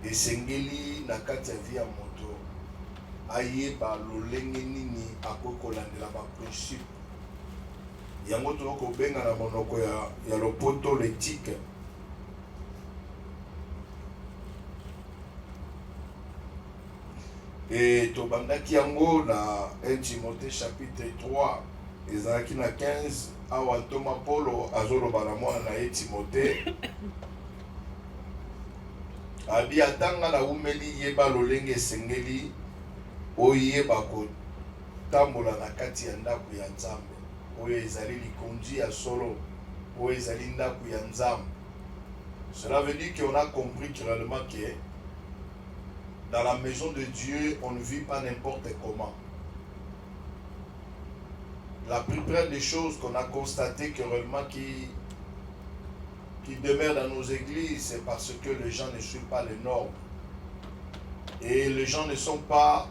esengeli na kati ya vie ya moto ayeba lolenge nini akokolandela ba principe yango tokobenga na monoko ya lopoto l'éthique. Et tobandaki yango na 1 Timothée chapitre 3 ezalaki na 15 awa Thomas Paulo azoloba na mwana na ye Timothée abi atanga na umeli yeba lolenge esengeli oyeba kotambola na kati ya ndako ya Nzambe oyo ezali likondi ya solo oyo ezali ndako ya Nzambe. Cela veut dire qu'on a compris clairement que dans la maison de Dieu, on ne vit pas n'importe comment. La plupart des choses qu'on a constatées que réellement qui demeurent dans nos églises, c'est parce que les gens ne suivent pas les normes. Et les gens ne sont pas,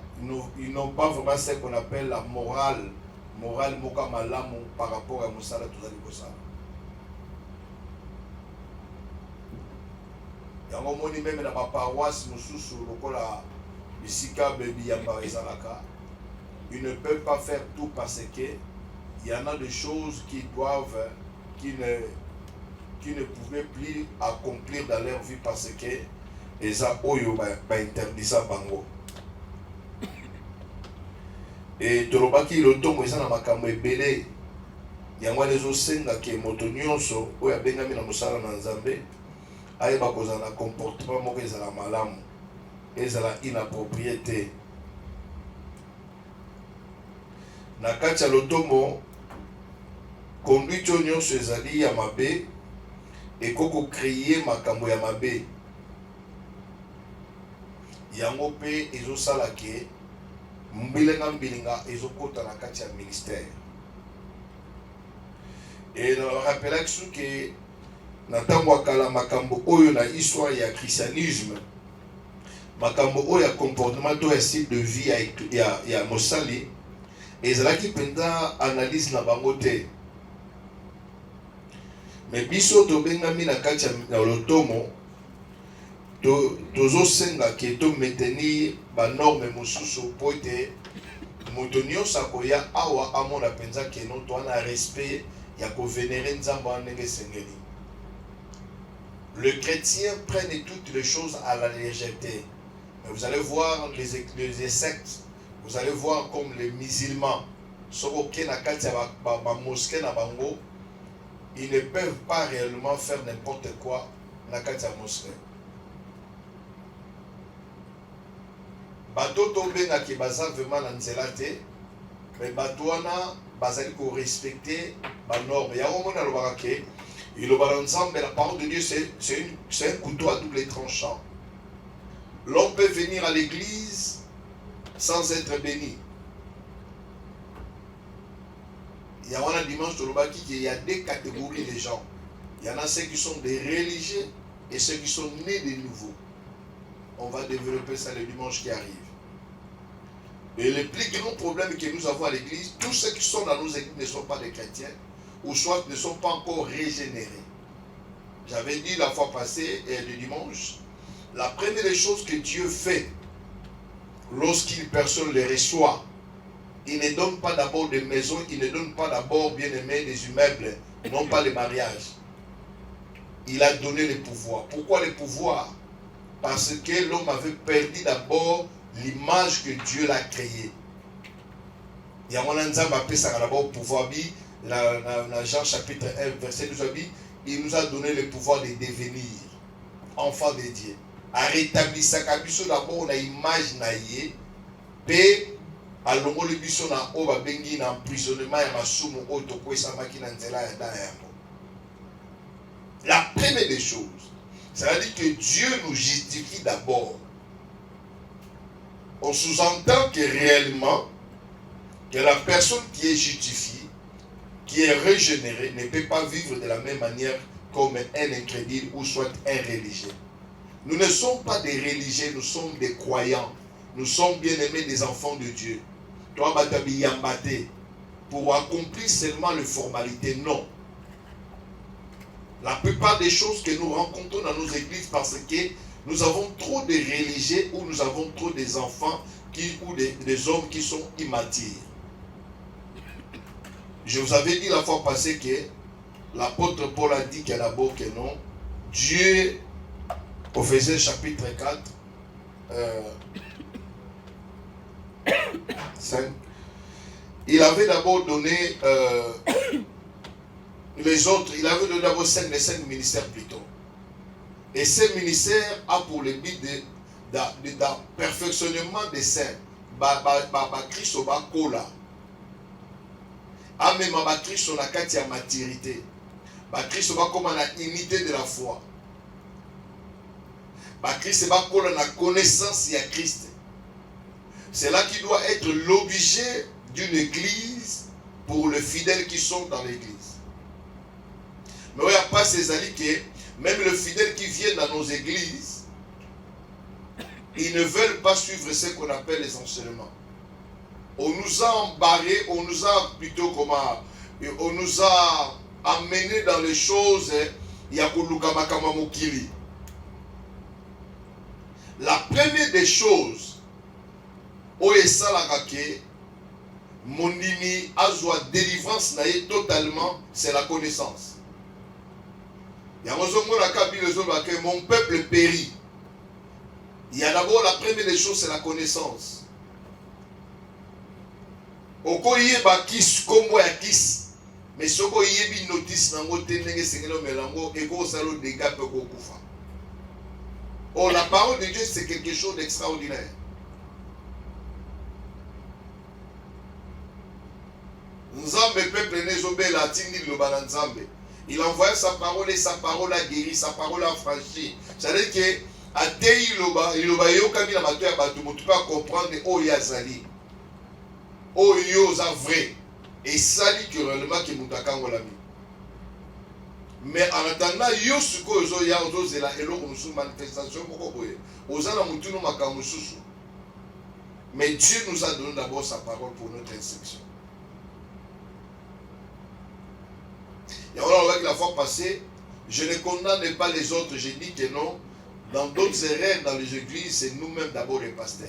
ils n'ont pas vraiment ce qu'on appelle la morale moka malamu par rapport à Moussala Touzalikosa. Yango moni même na ba paroisse mususu lokola bisika bebi yamba ezalaka, ils ne peuvent pas faire tout parce que il y en a des choses qui ne pouvaient plus accomplir dans leur vie parce que eza oyo ba interdisa bango. Et tolobaki lotongo eza na makambo ebele yango lezo senga ke moto nyonso oyo abengami na mosala na Nzambe ayeba kozala na comportement moko ezala malamu ezala inapproprié. Na kati ya lotombo conduite oyo nyonso ezali ya mabe ekoko créer makambo ya mabe yango pe ezosala ke mbilinga ezokota na kati ya ministère. Et on rappelle que na tango akala makambo oyo na histoire ya christianisme makambo oyo ya comportement to ya style de vie ya mosali ezalaki penda analyse na bango te. Mais biso tobengami na kati ya lotomo tozosenga ke to maintenir ba norme mosusu po ete moto nyonso akoya awa amona penza ke no to ana respect ya kovénérer Nzambe ndenge esengeli. Le chrétien prenne toutes les choses à la légèreté. Mais vous allez voir les sectes, vous allez voir comme les musulmans, ils ne peuvent pas réellement faire n'importe quoi dans la mosquée. Bato tobenga ki baza vraiment na nzela te, mais bato wana bazali ko respecter ba norme. Ya omona lobaka ke la parole de Dieu, c'est un couteau à double tranchant. L'homme peut venir à l'église sans être béni. Il y a un dimanche de l'Obaki, il y a deux catégories de gens. Il y en a ceux qui sont des religieux et ceux qui sont nés de nouveau. On va développer ça le dimanche qui arrive. Et le plus grand problème que nous avons à l'église, tous ceux qui sont dans nos églises ne sont pas des chrétiens, ou soit ne sont pas encore régénérés. J'avais dit la fois passée, le dimanche, la première des choses que Dieu fait lorsqu'une personne les reçoit, il ne donne pas d'abord des maisons, il ne donne pas d'abord, bien aimé, des immeubles, non pas les mariages. Il a donné le pouvoir. Pourquoi le pouvoir? Parce que l'homme avait perdu d'abord l'image que Dieu l'a créée. Il y a un Nzamba appelé ça d'abord pouvoir. Dans Jean chapitre 1, verset 12, il nous a donné le pouvoir de devenir enfants de Dieu. À rétablir ça, d'abord on a image naïe, pe alongo le biso na oba bengi na emprisonnement et masumu oto kwesa makina nzela ya dayango. La première des choses, c'est-à-dire que Dieu nous justifie d'abord. On sous-entend que réellement que la personne qui est justifiée, qui est régénéré, ne peut pas vivre de la même manière comme un incrédule ou soit un religieux. Nous ne sommes pas des religieux, nous sommes des croyants. Nous sommes bien aimés des enfants de Dieu. Toi, Batabi Yambate, pour accomplir seulement les formalités, non. La plupart des choses que nous rencontrons dans nos églises, parce que Nous avons trop de religieux ou nous avons trop des enfants ou des hommes qui sont immatures. Je vous avais dit la fois passée que l'apôtre Paul a dit qu'il y a d'abord que non. Dieu, au Éphésiens chapitre 4, 5, il avait d'abord donné les autres, il avait donné d'abord les 5 ministères plutôt. Et ces ministères a pour le but de perfectionnement des saints. Christ va kola. Même Christ na kati ya maturité. Christ va comme la unité de la foi. Christ va kola la connaissance de Christ. C'est là qui doit être l'objet d'une église pour les fidèles qui sont dans l'église. Mais il n'y a pas ces alliés que même les fidèles qui viennent dans nos églises, ils ne veulent pas suivre ce qu'on appelle les enseignements. On nous a embarrés, on nous a plutôt on nous a amenés dans les choses. La première des choses, mon imi a joie délivrance totalement, c'est la connaissance. Mon peuple périt. Il y a d'abord la première des choses, c'est la connaissance. Okoye bakis kombo ya kis. Mais soko yebi notice nango tenenge sengelo melango eko salo dégâts pe ko kufa. Oh, la parole de Dieu c'est quelque chose d'extraordinaire. Nzambe peuple nezobela tindi lobana Nzambe. Il envoie sa parole et sa parole a guéri, sa parole a franchi. C'est-à-dire que Atei iloba yokami na mato ya bato motu pa comprendre o yazali. O yoza vrai. Et sali que réellement ki mutakango la mi. Mais en attendant yo suko ozo ya ozo zela eloko musu manifestation moko boye. Ozana mutu no makambo susu. Mais Dieu nous a donné d'abord sa parole pour notre instruction. Et on a vu la fois passée, je ne condamne pas les autres, je dis que non. Dans d'autres erreurs dans les églises, c'est nous-mêmes d'abord les pasteurs.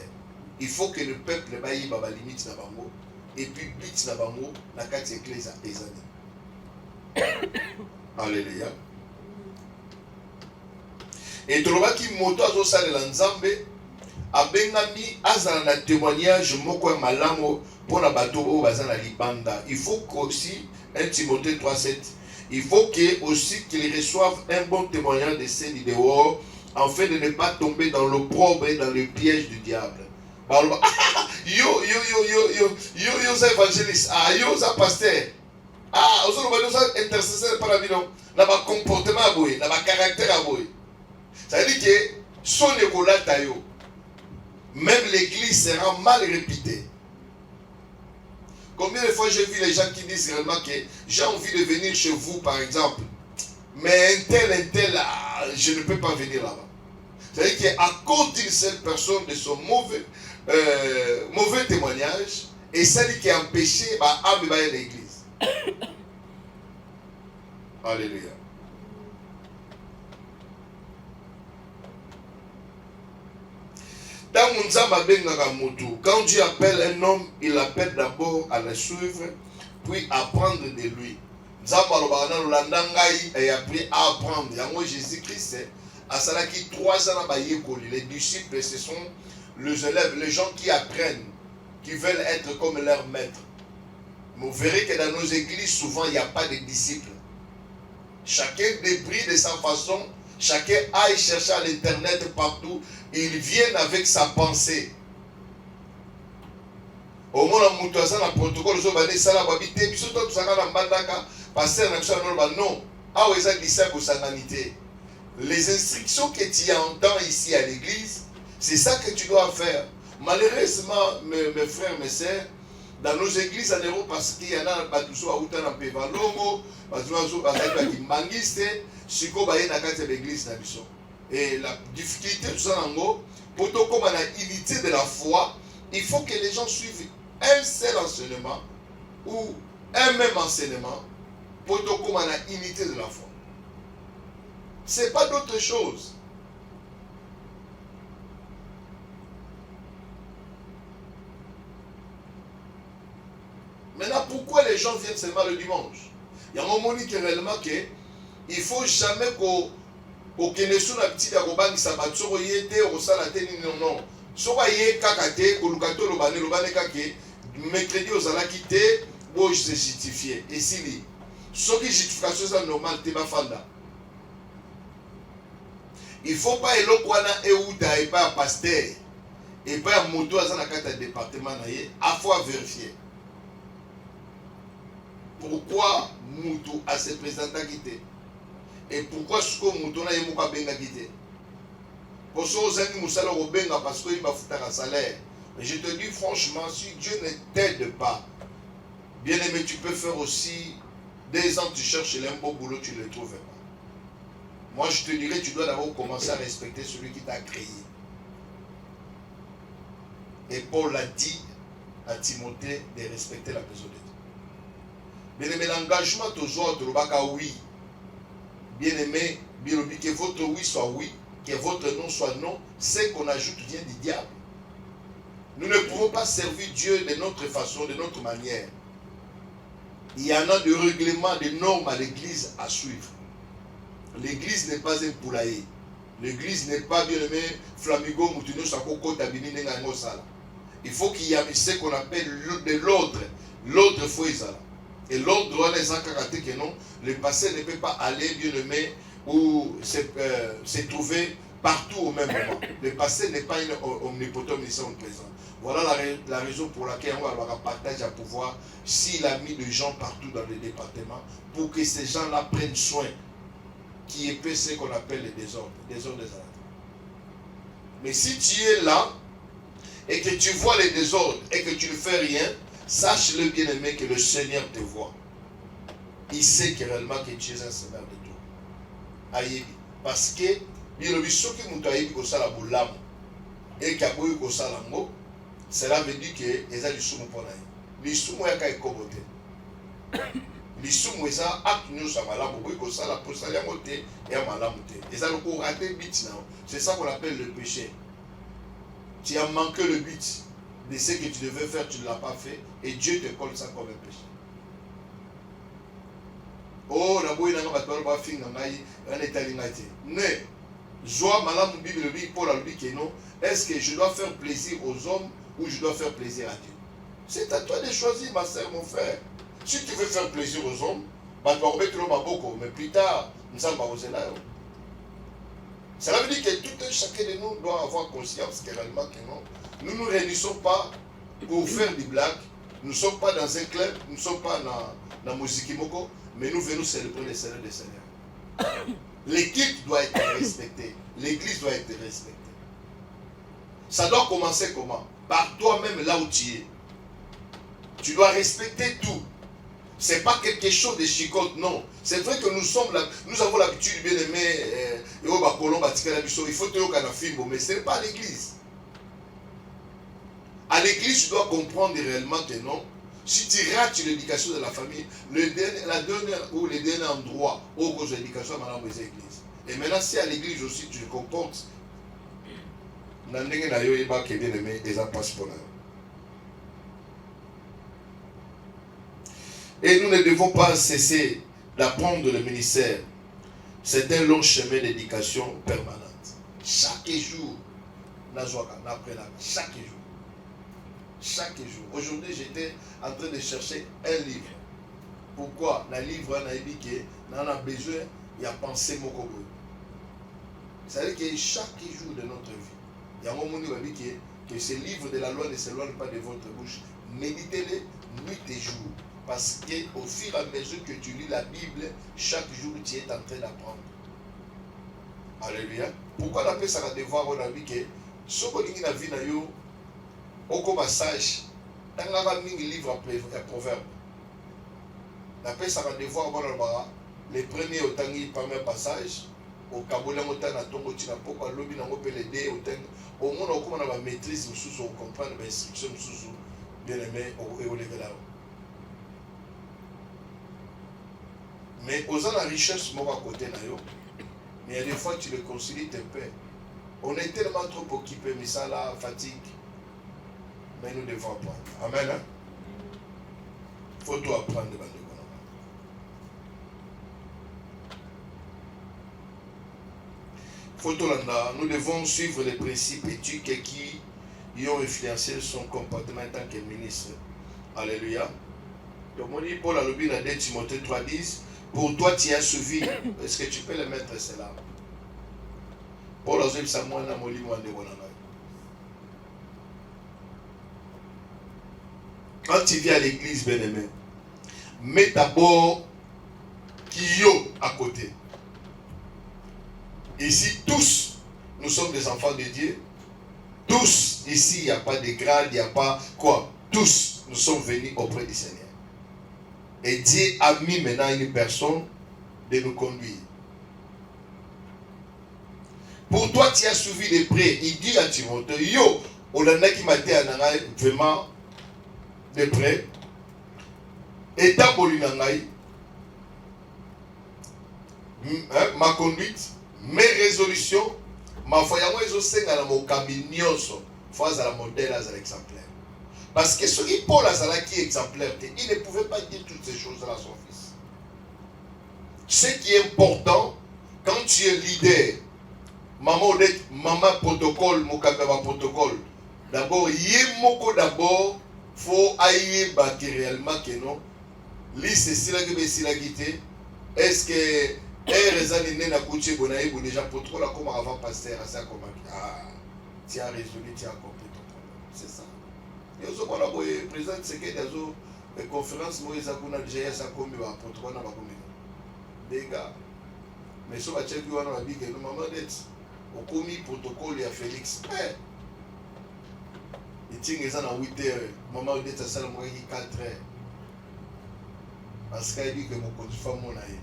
Il faut que le peuple baille baba limite na bango et puis bit na bango na kati église ezani. Alléluia. Et toloba ki moto azo salela Nzambe abengami azala na témoignage moko ya malamu pona bato o bazana libanda. Il faut aussi 1 Timothée 3:7. Il faut aussi qu'ils reçoivent un bon témoignage de ces vidéos afin de ne pas tomber dans l'opprobre et dans le piège du diable. Yo, ça évangéliste, yo, ça pasteur. Vous ça intercesseur par la vie, non? Dans ma comportement à boy, dans ma caractère à boy. Ça veut dire que son école tayo, même l'église sera mal réputée. Combien de fois j'ai vu les gens qui disent réellement que j'ai envie de venir chez vous, par exemple, mais un tel, je ne peux pas venir là-bas. C'est-à-dire qu'à cause d'une seule personne, de son mauvais témoignage, et celle qui a empêché à l'église. Alléluia. Quand Dieu appelle un homme, il l'appelle d'abord à le suivre, puis apprendre de lui. Et appris à apprendre. Jésus-Christ a salaki 3 ans à Bayekoli. Les disciples, ce sont les élèves, les gens qui apprennent, qui veulent être comme leur maître. Mais vous verrez que dans nos églises, souvent, il n'y a pas de disciples. Chacun débrouille de sa façon. Chacun aille chercher à l'internet partout. Ils viennent avec sa pensée. Au moins, on a un protocole. Non. Les instructions que tu entends ici à l'église, c'est ça que tu dois faire. Malheureusement, mes frères, mes sœurs, dans nos églises en Europe, parce qu'il y en a qui sont en Pévalongo, qui manguisent, l'église. Et la difficulté de ça, pour comme la unité de la foi, il faut que les gens suivent un seul enseignement ou un même enseignement pour comme la unité de la foi. Ce n'est pas d'autre chose. Maintenant, pourquoi les gens viennent seulement le dimanche? Il y a un moment qui réellement que il ne faut jamais qu'on kende sur la petite arobani sabat soko yete au sala teni non. Soko ye kakate kolukato lobane kake mercredi aux ala quitté bon je justifié et si ce qui justification c'est normal te bafanda. Il ne faut pas elokwana euta et pas pasteur et pas moto à la carte département naie à fois vérifier. Pourquoi Moutou a ses présidents quitté? Et pourquoi ce que Moutou n'a pas benga quitté? Pour ceux qui nous salent au benga parce qu'il va foutre un salaire. Mais je te dis franchement, si Dieu ne t'aide pas, bien aimé, tu peux faire aussi 2 ans, tu cherches un beau boulot, tu ne le trouves pas. Moi, je te dirais, tu dois d'abord commencer à respecter celui qui t'a créé. Et Paul a dit à Timothée de respecter la personne de Dieu. Bien aimé, l'engagement toujours de l'obaka oui. Bien aimé, que votre oui soit oui, que votre non soit non, ce qu'on ajoute vient du diable. Nous ne pouvons pas servir Dieu de notre façon, de notre manière. Il y en a des règlements, des normes à l'église à suivre. L'église n'est pas un poulailler. L'église n'est pas, bien aimé, Flamigo, Moutinho, Sakoko, Tabini, Nengango, Sala. Il faut qu'il y ait ce qu'on appelle de l'ordre. L'ordre faut ça. Et l'ordre doit les encadrer que non, le passé ne peut pas aller, bien aimé, ou se trouver partout au même moment. Le passé n'est pas une omnipotent mission présent. Voilà la raison pour laquelle on va avoir un partage à pouvoir s'il a mis des gens partout dans le département pour que ces gens-là prennent soin qui épée ce qu'on appelle les désordres des aladins. Mais si tu es là et que tu vois les désordres et que tu ne fais rien, sache-le bien aimé que le Seigneur te voit. Il sait que réellement que tu es un seigneur de tout. Aïe. Parce que il y a des gens qui m'ont dit que ça la boulame et qui a boui que ça la mot, cela veut dire que les gens sont pour naï. Les gens sont à écoboter. Les gens sont à nous sommes à la boui que ça la pour ça la moté et à malamoté. Les gens ont raté le but. C'est ça qu'on appelle le péché. Tu as manqué le but de ce que tu devais faire, tu ne l'as pas fait, et Dieu te colle ça comme un péché. Oh, la boue n'a pas de fin dans un état d'ingati. Mais, joie, malam, Bible, Paul a dit que non. Est-ce que je dois faire plaisir aux hommes ou je dois faire plaisir à Dieu? C'est à toi de choisir, ma soeur, mon frère. Si tu veux faire plaisir aux hommes, mais plus tard, nous sommes pas aux élèves. Cela veut dire que tout un chacun de nous doit avoir conscience que réellement que non. Nous ne nous réunissons pas pour faire des blagues. Nous ne sommes pas dans un club, nous ne sommes pas dans la musique moko, mais nous venons célébrer le Seigneur des Seigneurs. L'équipe doit être respectée. L'église doit être respectée. Ça doit commencer comment? Par toi-même là où tu es. Tu dois respecter tout. Ce n'est pas quelque chose de chicote, non. C'est vrai que nous avons l'habitude bien aimer il faut te dire film, mais ce n'est pas l'église. À l'église, tu dois comprendre réellement que non. Si tu rates l'éducation de la famille, le dernier endroit où tu as l'éducation, c'est l'église. Et maintenant, si à l'église aussi tu te comportes, et nous ne devons pas cesser d'apprendre le ministère. C'est un long chemin d'éducation permanente. Chaque jour, chaque jour. Chaque jour. Aujourd'hui, j'étais en train de chercher un livre. Pourquoi? Le livre, on a besoin, il y a pensé Mokobo. C'est-à-dire que chaque jour de notre vie, il y a un moment où il dit que ce livre de la loi ne s'éloigne pas de votre bouche. Méditez-le nuit et jour. Parce qu'au fur et à mesure que tu lis la Bible, chaque jour tu es en train d'apprendre. Alléluia. Pourquoi on appelle ça un devoir? On a dit que ce qu'on dit dans la vie, au passage, dans le livre à proverbe, on appelle ça un devoir. Les premiers au premier passage, au Kaboula, au temps, au Tina Poko, au lobby, au PLD, au monde, au comment on a maîtrise, on comprend les instructions, bien aimé, au level là. Mais aux la richesse, moi, à côté, mais il y a des fois, tu le concilies tes pères. On est tellement trop occupés, mais ça, là, fatigue. Mais nous devons apprendre. Amen. Hein? faut tout apprendre. Nous devons suivre les principes éthiques qui ont influencé son comportement en tant que ministre. Alléluia. Donc, Paul a le but dans 2 Timothée 3:10. Pour toi, tu as suivi. Est-ce que tu peux le mettre cela? Paul a dit ça, moi, je suis quand tu viens à l'église, bien-aimé, mets d'abord Kyo à côté. Ici, tous, nous sommes des enfants de Dieu. Tous, ici, il n'y a pas de grade, il n'y a pas quoi. Tous, nous sommes venus auprès du Seigneur. Et Dieu a mis maintenant une personne de nous conduire. Pour toi, tu as suivi de près. Il dit à Timothée, yo, on a qui m'a dit vraiment de près. Et d'abord, ma conduite, mes résolutions, ma foi, ils ont sénat dans mon camion, face à la modèle, à l'exemplaire. Parce que ce qui Paul a qui est exemplaire, il ne pouvait pas dire toutes ces choses-là à son fils. Ce qui est important, quand tu es leader, maman protocole, mon protocole, d'abord, d'abord, faut aïe réellement que non. Liste c'est là que c'est là quitté. Est-ce que déjà protocole comme avant pasteur à ça comme tu as résolu, tu as compris ton problème. C'est ça. Et aussi on a président c'est que des conférences moi ça qu'on a déjà ça comme protocole na bakomi. Des gars. Mais so ba check you wana bi que no maman d'être au commis protocole ya Félix. Il tient ça dans 8 heures. Maman d'être ça moi qui 4 heures. Parce qu'il dit que mon compte femme mon aïe.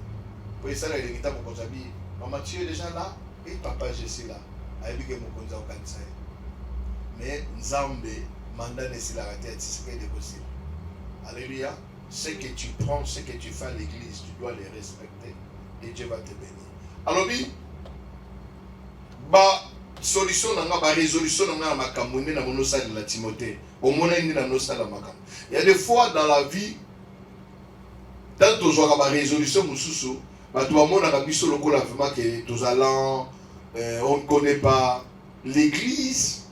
Pour ça, il est mon compte habillé. Maman, tu es déjà là et papa, je suis là. Il dit que mon compte est au cancer. Mais Nzambe, mandat n'est pas la tête, c'est ce qui est possible. Alléluia. Ce que tu prends, ce que tu fais à l'église, tu dois les respecter. Et Dieu va te bénir. Alors, oui, solution, résolution, dans Timothée. Il y a des fois dans la vie, tant que tu as une résolution, on ne connaît pas l'église.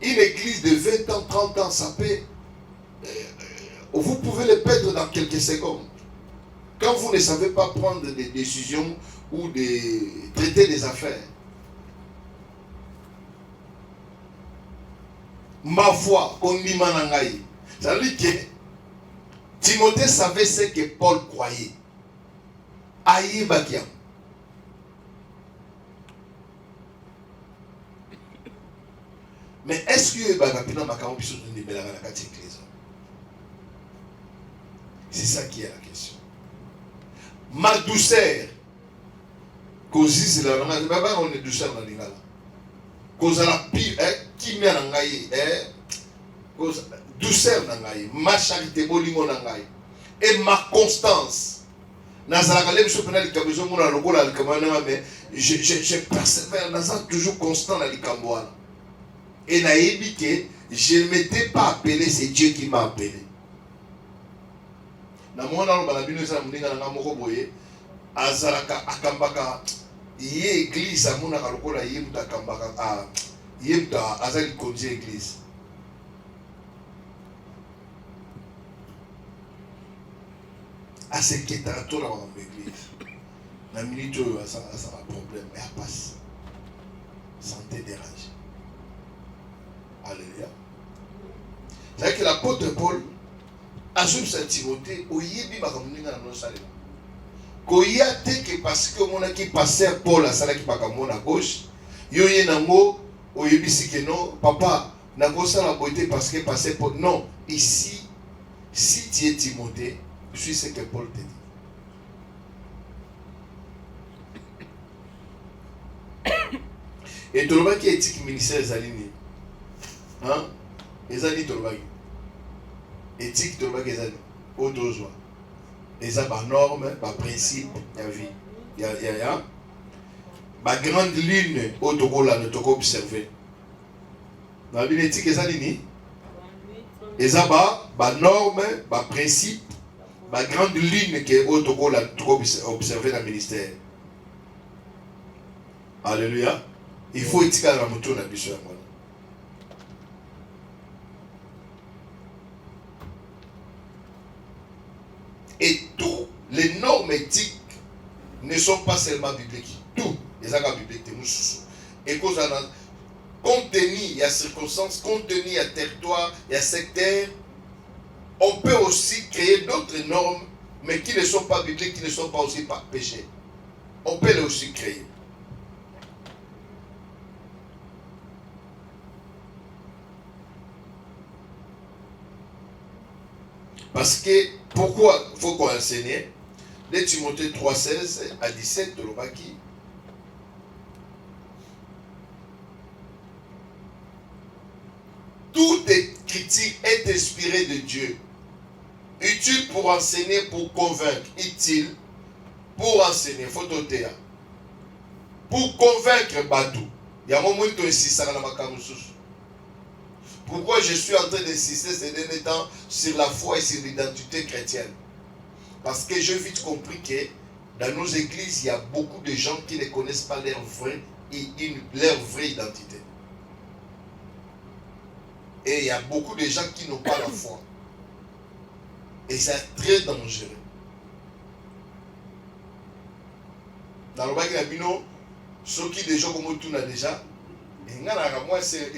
Une église de 20 ans, 30 ans, ça peut. Vous pouvez le perdre dans quelques secondes. Quand vous ne savez pas prendre des décisions ou traiter des affaires. Ma foi, on dit manangaï. Ça veut dire que Timothée savait ce que Paul croyait. Aïe Bakiam. Mais est-ce que c'est ça qui est la question. Ma douceur, on est douceur dans l'ingala. Cause la pire, qui m'a nangaï, douceur nangaï, ma charité bolingo nangaï, et ma constance. Je persévère, toujours constant dans les Cambouana. Et je ne m'étais pas appelé, c'est Dieu qui m'a appelé. Na mwana lo balabino za mninga na moko boye azalaka akambaka ye église amuna kalokola ye muta kambaka ye muta azali konje église. À ce qui est à tour dans l'église. La minute où ça a un problème, elle passe. Santé dérange. Alléluia. C'est que l'apôtre Paul a su Saint Timothée, au yébi bakamuninga na nosale. Koya te que parce que mon qui passait Paul à sala qui bakamon à gauche, yoye nango au yébi si que non, papa, na gosa la beauté parce que passait Paul. Non, ici, si tu es Timothée, je suis ce que Paul te dit. Et tout le monde qui est éthique ministère des alignés. Hein? Les alignés, tout le monde. Éthique, tout le monde qui est alignés. Au-delà. Les normes, les principes, la vie. Il y a. La grande ligne, au-delà, nous devons observer. Dans l'éthique, les alignés. Les normes, les principes, ma grande ligne que Otoko l'a observé dans le ministère. Alléluia. Il faut étiquer la moto na biso. Et tous les normes éthiques ne sont pas seulement bibliques. Tout les actes bibliques de nous. Et cause compte tenu il y a circonstances, compte tenu il y a territoire, il y a secteur, on peut aussi créer d'autres normes, mais qui ne sont pas bibliques, qui ne sont pas aussi pas péchés. On peut les aussi créer. Parce que, pourquoi il faut qu'on enseigne? De Timothée 3,16 à 17 de l'Obaki. Toute écriture est inspirée de Dieu. Utile pour enseigner, pour convaincre. Utile pour enseigner. Photothéa. Pour convaincre Badou. Il y a un moment où tu insistes à la Makamousous. Pourquoi je suis en train d'insister ces derniers temps sur la foi et sur l'identité chrétienne? Parce que j'ai vite compris que dans nos églises, il y a beaucoup de gens qui ne connaissent pas leur vraie identité. Et il y a beaucoup de gens qui n'ont pas la foi. Et c'est très dangereux. Dans le bac de la bino, ceux qui déjà comme tout n'a déjà, et moi c'est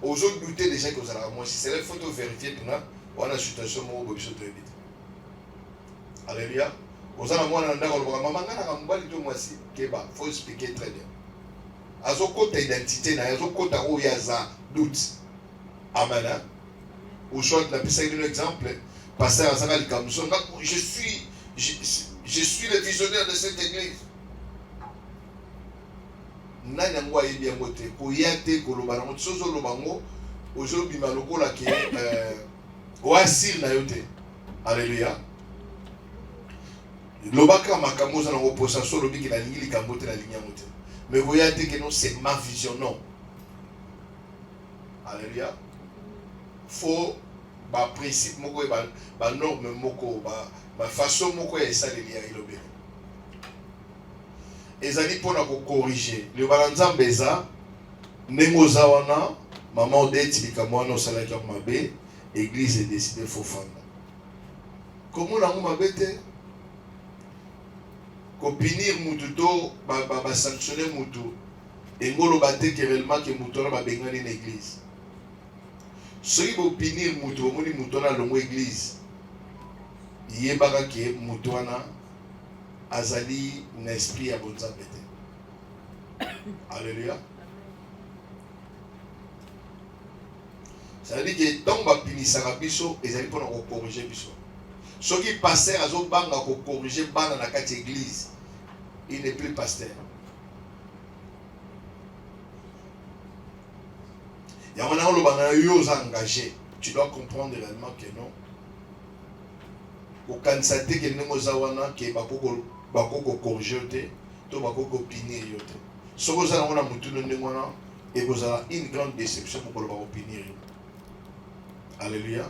aujourd'hui douter déjà que vous allez moi si c'est la photo vérifiée tout là, on a situation où vous êtes vite. Alléluia. Vous allez moi dans le maman ngana ngambali tout moi si keba, faut expliquer très bien. Azoko ta identité na azoko ta oyaza doute. Amen. Ou soit la piste un exemple, pasteur Azanga Likamuso, je suis le visionnaire de cette église. Nani ngwa yebi ngote ko yate ko loba na sozo lobango ozo bima lokola ke oasir na yote. Alléluia. Lobaka makambo za na oposa so lobi ki na lingi likambote na linya mote. Mais ko yate que non c'est ma vision non. Alléluia. Faut ba principe moko ba norme moko ba façon moko ya saleli ya ilobe. Ezali pona ko corriger le balanzambe eza ndenge wana maman odeti likamwana osalaki ya mabe église décidé fofanda comment nango mabe te ko punir mutu to ba sanctionner mutu engolo bate que réellement que mutu na ba bengani na église soki bo punir mutu omoni mutu na longo église yebaka ke mutu wana azali na esprit ya bonzambe te. Alléluia. Ça veut dire que tant que pinisaka biso ezali pona ko corriger biso. Soki pasteur azobanga ko corriger bana na kati église, il n'est plus pasteur. Ya wana olobana yo engagé, tu dois comprendre réellement que non. Au kansate que nous zawana que bakoko corriger te to bakoko punir yo te. Soko za na mutu no ndengwana et vous avez une grande déception pour le punir. Alléluia.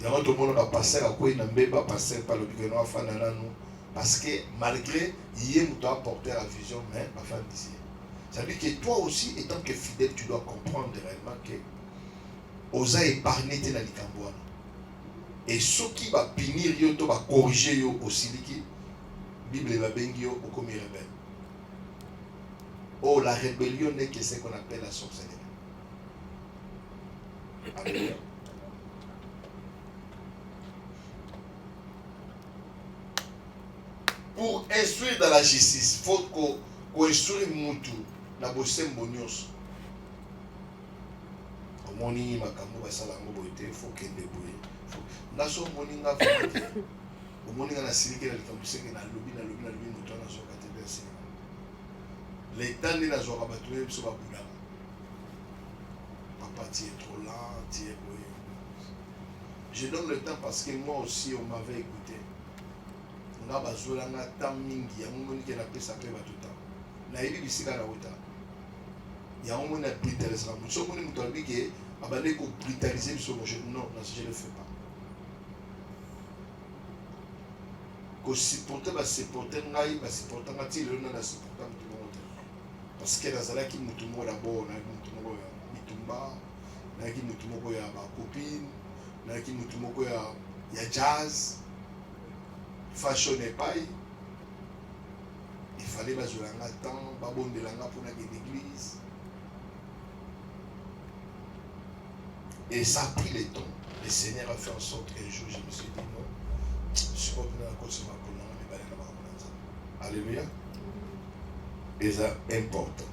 Ya tout le monde va passer à quoi il n'a pas passer par le bigeno afana nanu parce que malgré hier nous doit apporter la vision mais ma femme d'ici. Ça veut dire que toi aussi étant que fidèle tu dois comprendre réellement que osa épargner te na likambo. Et ceux qui va punir yo to va corriger yo aussi liki Bible va bengi yo au comme rebelle. Oh la rébellion n'est que ce qu'on appelle la sorcellerie. Alléluia. Pour instruire dans la justice, il faut qu'on instruise mutu na bosembo nyonso. Omoni makambo basala ngo boite faut kende boye. Naso moninga fati omoninga na silike na likambuseke na lobi moto na zo kate berse les temps ni na zo rabatu biso ba bula papa tu es trop lent tu es boy. Je donne le temps parce que moi aussi on m'avait écouté nga bazola nga temps mingi ya moni ke na pesa pe ba tout temps na yebi bisika na wota ya moni na Peter sa muso moni muto abike abandé qu'on brutaliser sur mon jeu. Non, je ne le fais pas. Que supporter, supporter, supporter, parce que dans la qui mutumo d'abord, na mutumo ya mitumba, na qui mutumo ya ba copine, na qui mutumo ya jazz, fashion et paille. Il fallait pas jouer en temps, pas bon de l'anga pour l'église. Et ça a pris le temps. Le Seigneur a fait en sorte qu'un jour je me suis dit non, je ne suis pas venu à cause de ma colonne, mais pas alléluia. Et ça important.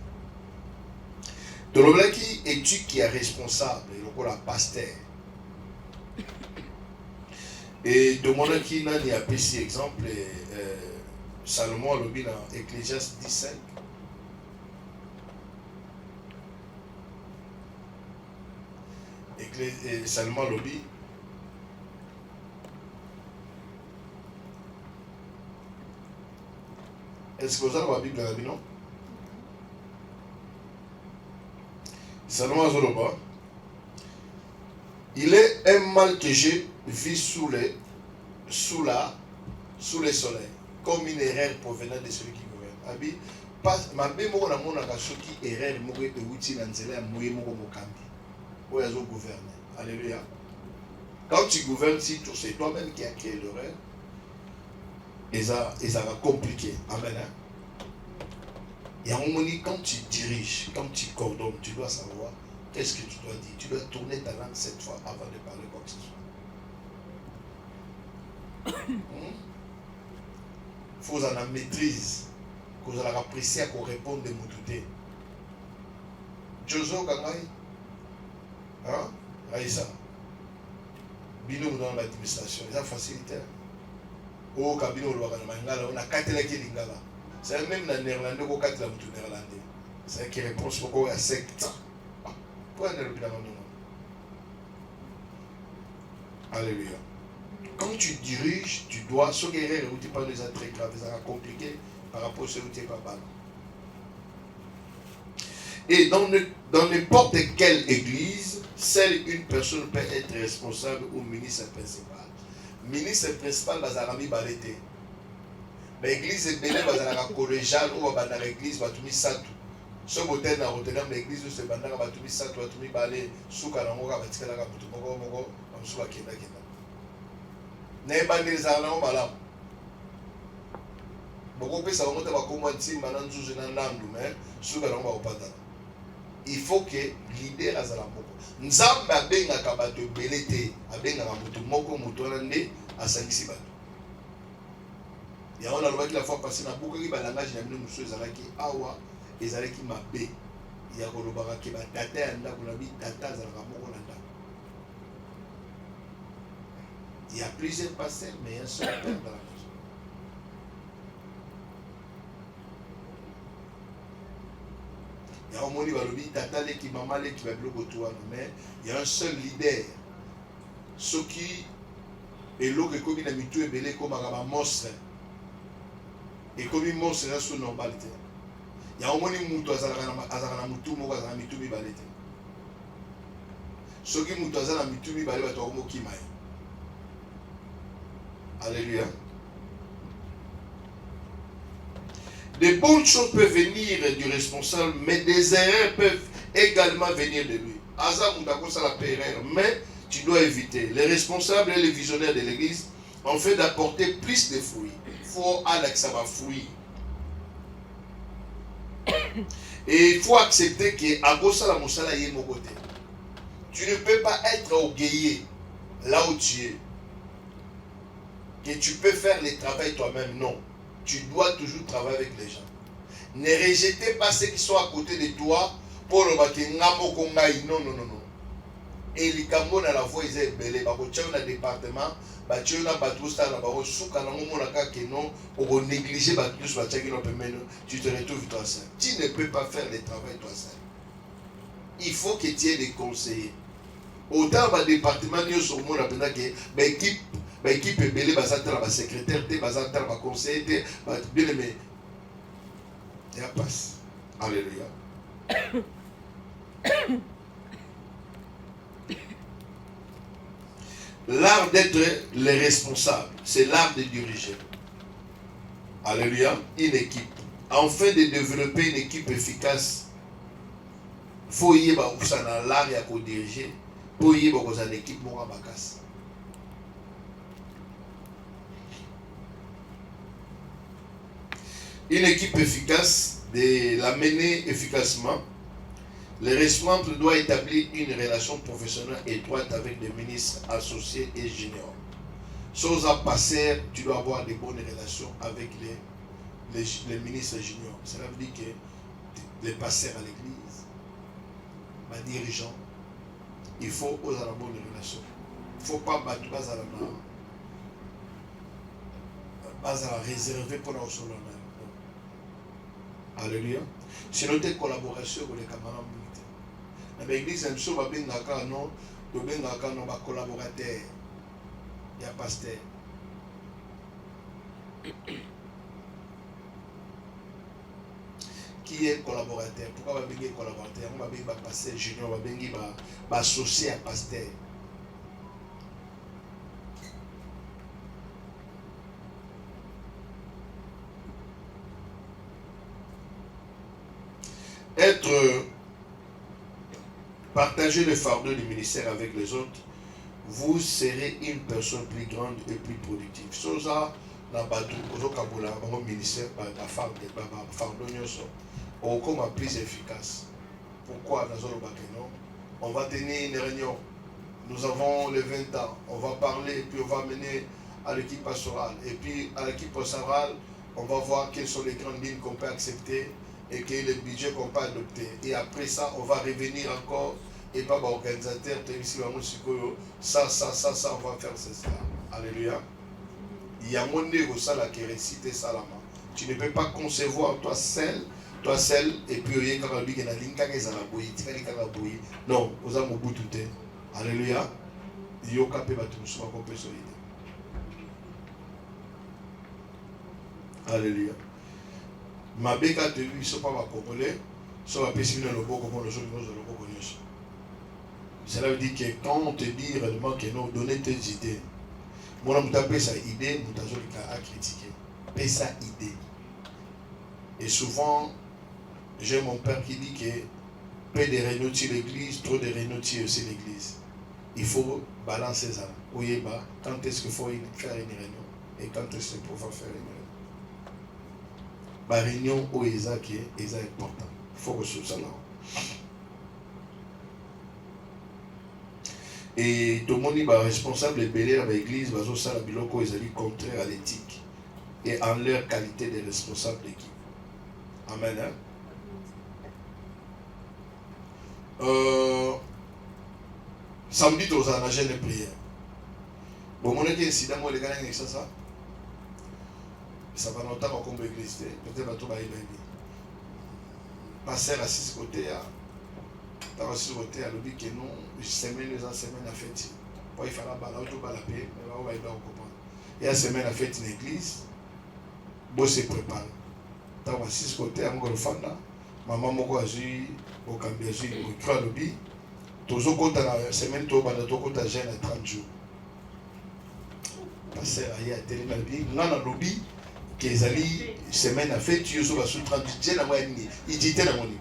De l'objet qui est qui est responsable, le pasteur. Et de mon qui n'a ni appelé si exemple, Salomon le dit dans Ecclésiaste 15. Salomon le dit. Est-ce que vous avez la Bible dans la Bible, non? Salomon Zoloba. Il est un mal que j'ai vu sous le soleil, comme une erreur provenant de celui qui gouverne. Abi, ma bé moko na mona ka soki erreur moko euti na nzela ya moye moko mokambi. Oyo azo gouverner. Alléluia. Quand tu gouvernes, si c'est toi-même qui as créé l'erreur, et ça va compliquer. Amen. Et à un moment donné, quand tu diriges, quand tu coordonnes, tu dois savoir qu'est-ce que tu dois dire. Tu dois tourner ta langue 7 fois avant de parler quoi que ce soit. Il faut en la maîtrise. Que vous allez apprécier qu'on réponde de moutouté. Jozo Kangai. Hein? Aïssa. Bino dans l'administration. C'est facilité. Oh, Kabino Loaganamangala, on a 4 lingala. C'est même dans le néerlandais qu'on a 4 néerlandais. C'est qui répond beaucoup à 7 ans. Alléluia. Quand tu diriges, tu dois, ce qui est pas les très grave, ça va compliqué par rapport à ce qui n'est pas mal. Et dans n'importe quelle église, seule une personne peut être responsable ou ministre principal. Ministre principal, Bazarami Balete. L'église est belle, Bazaraka collégiale ou dans l'église, Batumi Satou. Ce côté dans Rotterdam, l'église où c'est Bandara Batumi Satou, Batumi Balé, Soukanamoka, Batikala, Batumoko, Moko, Amsuka Kenda Kenda. Nebandé Zarnamo Malam. Beaucoup de personnes ont commencé à dire mais Soukanamoka Opata. Il faut que leader azala moko. Nzambe abengaka bato ebele te, abengaka moto moko moto wana nde asangisi bato. Yango nalobaki la fois passée nabukaki balangage na bino mosusu ezalaki awa ezalaki mabe ya kolobaka ke batata ya ndako na bi tata azalaka moko na ndako. Il y a plusieurs pasteurs, mais il y a un seul père dans la maison. Il y a un moni balobi tata leki mama leki babiloko tuwana, mais il y a un seul leader. Ce qui est l'eau comme il a mis tout et belé comme un monstre. Et comme un monstre là sous normalité. Il y a un moni moutou azarana moutou moko azarana mitou mi balete. Ce qui moutou azarana mitou mi balé bato omo kimaï. Alléluia. De bonnes choses peuvent venir du responsable, mais des erreurs peuvent également venir de lui. Azam Moudako, ça la paie erreur, mais tu dois éviter. Les responsables et les visionnaires de l'église ont fait d'apporter plus de fruits. Il faut aller que ça va fruit. Et il faut accepter que Agosa la Moussala y est mon côté. Tu ne peux pas être orgueilleux là où tu es. Que tu peux faire le travail toi-même, non. Tu dois toujours travailler avec les gens. Ne rejetez pas ceux qui sont à côté de toi pour le bâtir. Non, non, non, non. Et les Cameroun à la fois, ils sont belés. Tu as un département, tu as un bateau, tu as un bateau, tu te retrouves toi seul. Tu ne peux pas faire le travail toi seul. Il faut que tu aies des conseillers. Autant dans le département, nous sommes l'équipe. L'équipe est belée, la secrétaire, la conseiller, bien aimé. Il y a passe. Alléluia. L'art d'être les responsables, c'est l'art de diriger. Alléluia, une équipe. Afin de développer une équipe efficace, il faut y avoir l'art de diriger, pour y avoir une équipe efficace. Une équipe efficace, de la mener efficacement, le responsable doit établir une relation professionnelle étroite avec les ministres associés et juniors. Chose à passer, tu dois avoir de bonnes relations avec les ministres juniors. Cela veut dire que les pasteurs à l'église, les dirigeants, il faut avoir de bonnes relations. Il ne faut pas battre réservé pour la solennelle. Alléluia. Sinon, tes collaborations avec les camarades militaires. Dans l'église, nous sommes nos collaborateurs. Il y a pasteur. Qui est collaborateur? Pourquoi on va bien collaborateur? On va bien pasteur junior, on va bien associé à pasteur. Partager le fardeau du ministère avec les autres, vous serez une personne plus grande et plus productive. Soza na batu ozokabula bango ministère fardeau nyonso okoma plus efficace. Pourquoi on va tenir une réunion. Nous avons les 20 ans, on va parler, puis on va mener à l'équipe pastorale. Et puis à l'équipe pastorale, on va voir quelles sont les grandes lignes qu'on peut accepter et quel est le budget qu'on peut adopter. Et après ça, on va revenir encore et pas l'organisateur, ça, on va faire ça. Alléluia. Il y a mon nez ça là qui récite ça là. Tu ne peux pas concevoir toi seul, et puis il y a quelqu'un qui a dit qu'il y a non, vous avez mon bout tout. Alléluia. Il y a capé battu nous sommes compris solides. Alléluia. Ma béca de lui, ils ne sont pas congolais, ils sont pas pessimés dans le beau comme le jour de le beau. Cela veut dire que quand on te dit réellement que non, donnez tes idées. Moi, je m'appelle ça idée, je m'appelle à critiquer. Mais ça idée. Et souvent, j'ai mon père qui dit que peu de réunions sur l'église, trop de réunions sur aussi l'église. Il faut balancer ça. Oui, quand est-ce qu'il faut faire une réunion et quand est-ce qu'il faut faire une réunion. La réunion où est important. Il faut que ce soit là. Et tout le monde est responsable de belé dans l'église, ils sont contraire à l'éthique et en leur qualité de responsable d'équipe. Amen. Samedi, tu as un agent de prière. Bon, mon incident, moi, les gars, ça va longtemps qu'on peut l'église. Peut-être que tu vas y venir. Passer à 6 côtés. Dans le côté, il a dit que nous, semaine à fête. Il fallait la paix, mais on va comprendre. Il y a une semaine à fête dans l'église, bon se prépare. Dans le 6 côtés, on va le faire. Maman m'a dit, au Cambia, il croit le dit. Tous au côté de la semaine, tu vas à jeûne à 30 jours. Parce qu'il y a tellement de dit, non, dans le lobby, que les alliés, semaine à fête, tu vas sur 30 jours, il dit, t'es dans mon lit.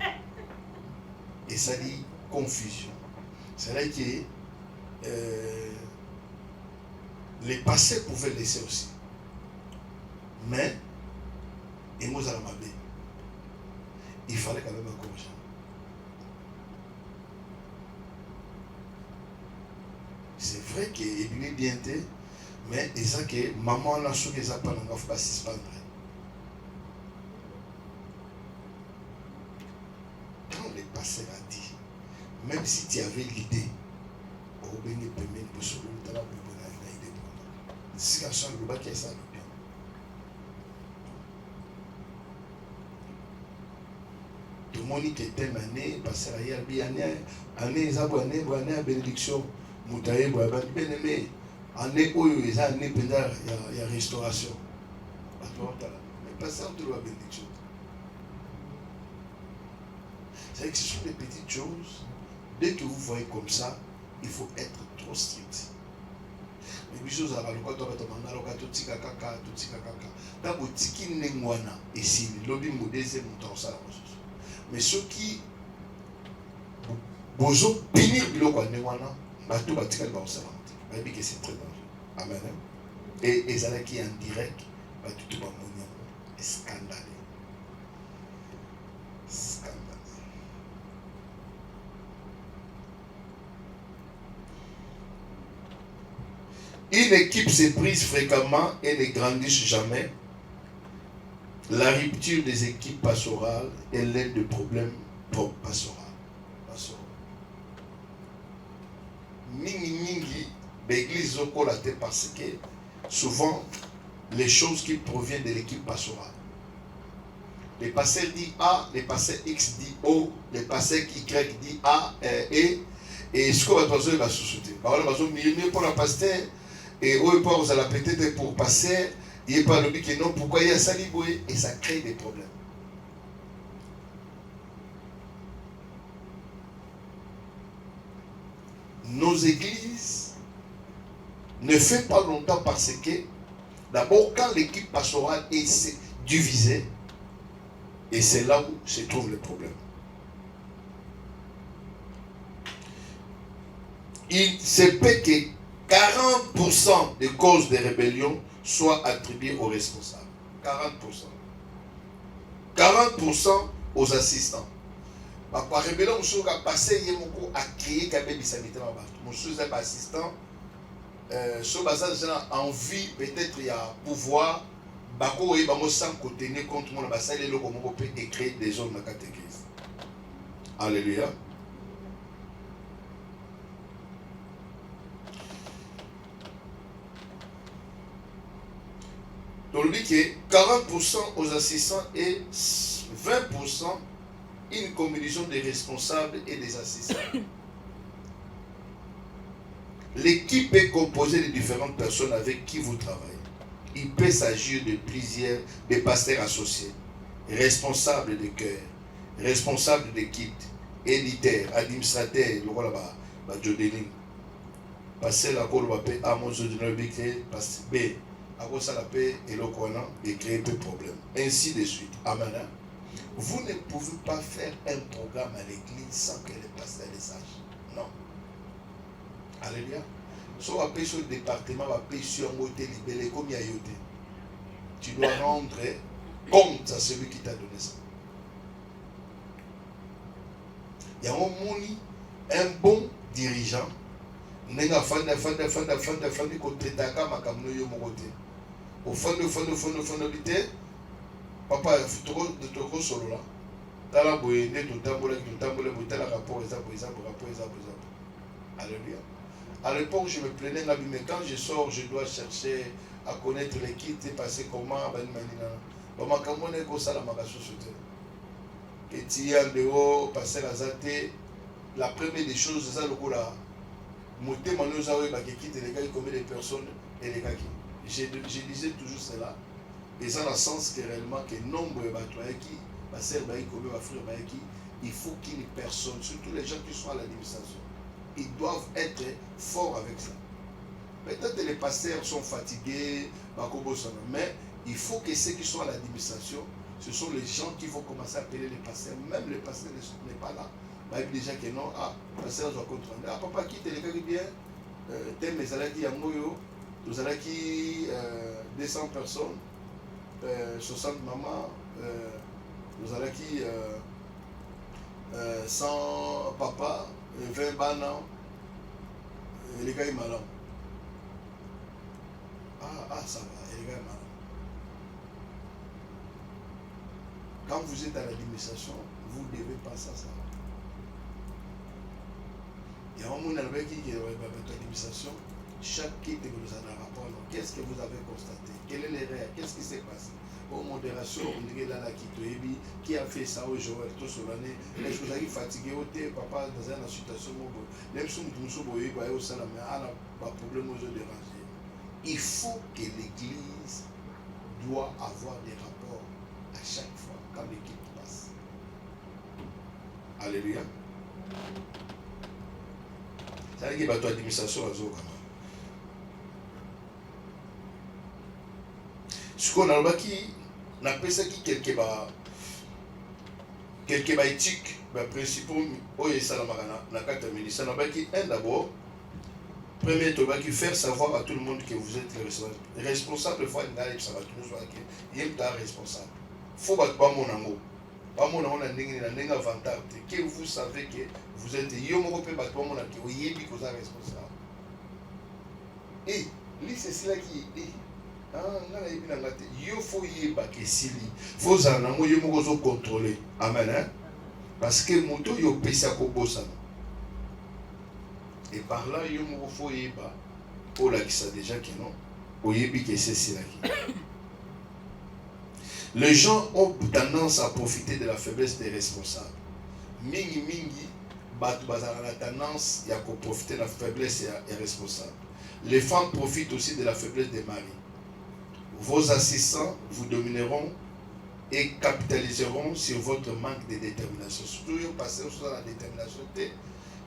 Et ça dit confusion. C'est là que les passés pouvaient laisser aussi. Mais, et moi, il fallait quand même un corriger. C'est vrai qu'il est bien, mais c'est ça que maman n'a pas suspendre. Quand le passé a dit, même si tu avais l'idée, au béni permet pour se le travail pour la idée. Si la chambre le bas qui est ça, tout le monde qui était année, passé à hier, année, année, bénédiction, moutaïe, bien aimé, année où il y a année, il y a restauration. Mais passé à la bénédiction. C'est que ce sont des petites choses. Dès que vous voyez comme ça, il faut être trop strict. Les choses à la loi, tu vas te faire tika kaka, tika kaka. D'abord, tiki n'engwana et si lobby modèle montant ça. Mais ceux qui bozo pinir biloko n'engwana, bah tout va tirer le bas au salon. Bah bien que c'est très dangereux. Amen. Et ça qui est en direct, bah tout va mourir. Scandale. Scandale. Une équipe se brise fréquemment et ne grandit jamais. La rupture des équipes pastorales est l'un des problèmes pastoraux. Mingi, l'église zokolate parce que souvent les choses qui proviennent de l'équipe pastorale. Les pasteurs dit A, les pasteurs X dit O, les pasteurs Y dit A, E, et ce qu'on va passer va se soutenir. Par exemple, mieux pour la pasteur. Et au départ, vous allez peut-être pour passer, il n'est pas le but que non, pourquoi il y a saliboué, et ça crée des problèmes. Nos églises ne font pas longtemps parce que, d'abord, quand l'équipe pastorale est divisée, et c'est là où se trouve le problème. Il se peut que 40% des causes de rébellion soient attribuées aux responsables. 40%. 40% aux assistants. Par rébellion, je suis passé à créer des sanitaires. Je suis assistant. Si vous avez envie, peut-être il y a pouvoir, sans contenir contre mon ambassade, et créer des zones de catéchèse. Alléluia. Donc, il dit que 40% aux assistants et 20% une combinaison des responsables et des assistants. L'équipe est composée de différentes personnes avec qui vous travaillez. Il peut s'agir de plusieurs, des pasteurs associés, responsables de cœur, responsables d'équipe, éditeurs, administrateurs, le voilà, Jodeling. Passer la cour, à mon jeu de passer B. À ça la paix et le Coran et créer peu de problèmes. Ainsi de suite. Amen. Vous ne pouvez pas faire un programme à l'église sans que les pasteurs les sachent. Non. Alléluia. So appelé sur le département, appelé sur un hôtel libéré comme il y a yoté. Tu dois rendre compte à celui qui t'a donné ça. Il y a un bon dirigeant. Nenga fanda kotretaka makamno yo mokote. Au fond bité papa toko solo là. Tala boyende to tambola botala rapport eza. Alléluia. À l'époque, je me plaignais, mais quand je sors, je dois chercher à connaître les kits, passer comment, et tu en dehors, passer la zate, la première des choses, c'est ça le coup là. Monter mon nous a eu les gars, combien de personnes et les gars qui. Je disais toujours cela, et ça dans le sens que réellement, que nombre de batois qui, il faut qu'il y ait une personne, surtout les gens qui sont à l'administration. Ils doivent être forts avec ça. Peut-être que les pasteurs sont fatigués, mais il faut que ceux qui sont à l'administration, ce sont les gens qui vont commencer à appeler les pasteurs. Même les pasteurs ne sont pas là. Il dit déjà que non, le pasteur doit contrôler. Papa, qui est le bien, thème les alaki yangoyo, nous alaki 200 personnes, 60 mamans, nous alaki 100 papas, 20 banans, les gars sont malins. Ça va, les gars sont malins. Quand vous êtes à l'administration, vous devez passer à ça. Il y a un monde qui est dans l'administration, chaque kit vous a un rapport. Qu'est-ce que vous avez constaté? Quelle est l'erreur? Qu'est-ce qui s'est passé? Modération, on dirait là qui a fait ça aujourd'hui, tout sur l'année. Est-ce que vous avez fatigué au thé, papa, dans une situation où même si vous avez un problème aux déranger. Il faut que l'église doit avoir des rapports à chaque fois quand l'équipe passe. Alléluia. Ça veut dire que l'administration a qu'on a qui quelques éthiques, principaux, et ça n'a pas terminé. Ça n'a pas qui un d'abord. Premier, tu vas faire savoir à tout le monde que vous êtes responsable. Responsable, il faut que ça va toujours il est responsable. Il faut pas mon amour. Pas mon amour, que vous savez que vous êtes responsable. Et, c'est cela qui est. Il faut contrôler. Amen. Parce que moto yo pesa ko bosana. Et par là yo mo faut yeba. Oh là qui ça déjà que non. Oyebi que c'est cela qui. Les gens ont tendance à profiter de la faiblesse des responsables. Mingi batu bazana la tendance à profiter de la faiblesse des responsables. Les femmes profitent aussi de la faiblesse des maris. Vos assistants vous domineront et capitaliseront sur votre manque de détermination. Surtout, vous passez sur la détermination.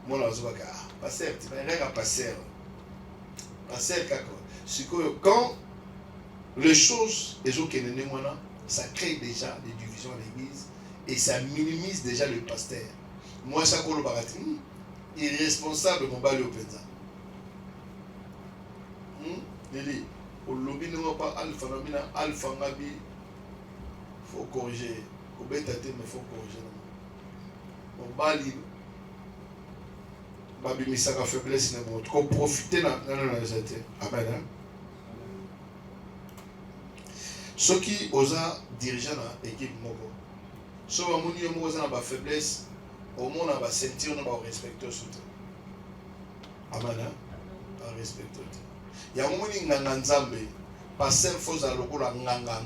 Moi, je vais passer, tu vas passer. Quand les choses, ça crée déjà des divisions à l'église et ça minimise déjà le pasteur. Moi, ça colle au baratini, irresponsable, mon bal au pénza. Au lobby, nous pas alpha, alpha, il faut corriger. Mais il faut corriger. Mon bali, babi misaka faiblesse na bon. Qu'on profiter na amen. Ceux qui osent diriger na équipe moko. Ceux qui ont na ba faiblesse, au moins na ba sentir na ba respecter surtout. Amen. Ba respecter. Ya moni nganga nzambe passer foza lokola nganga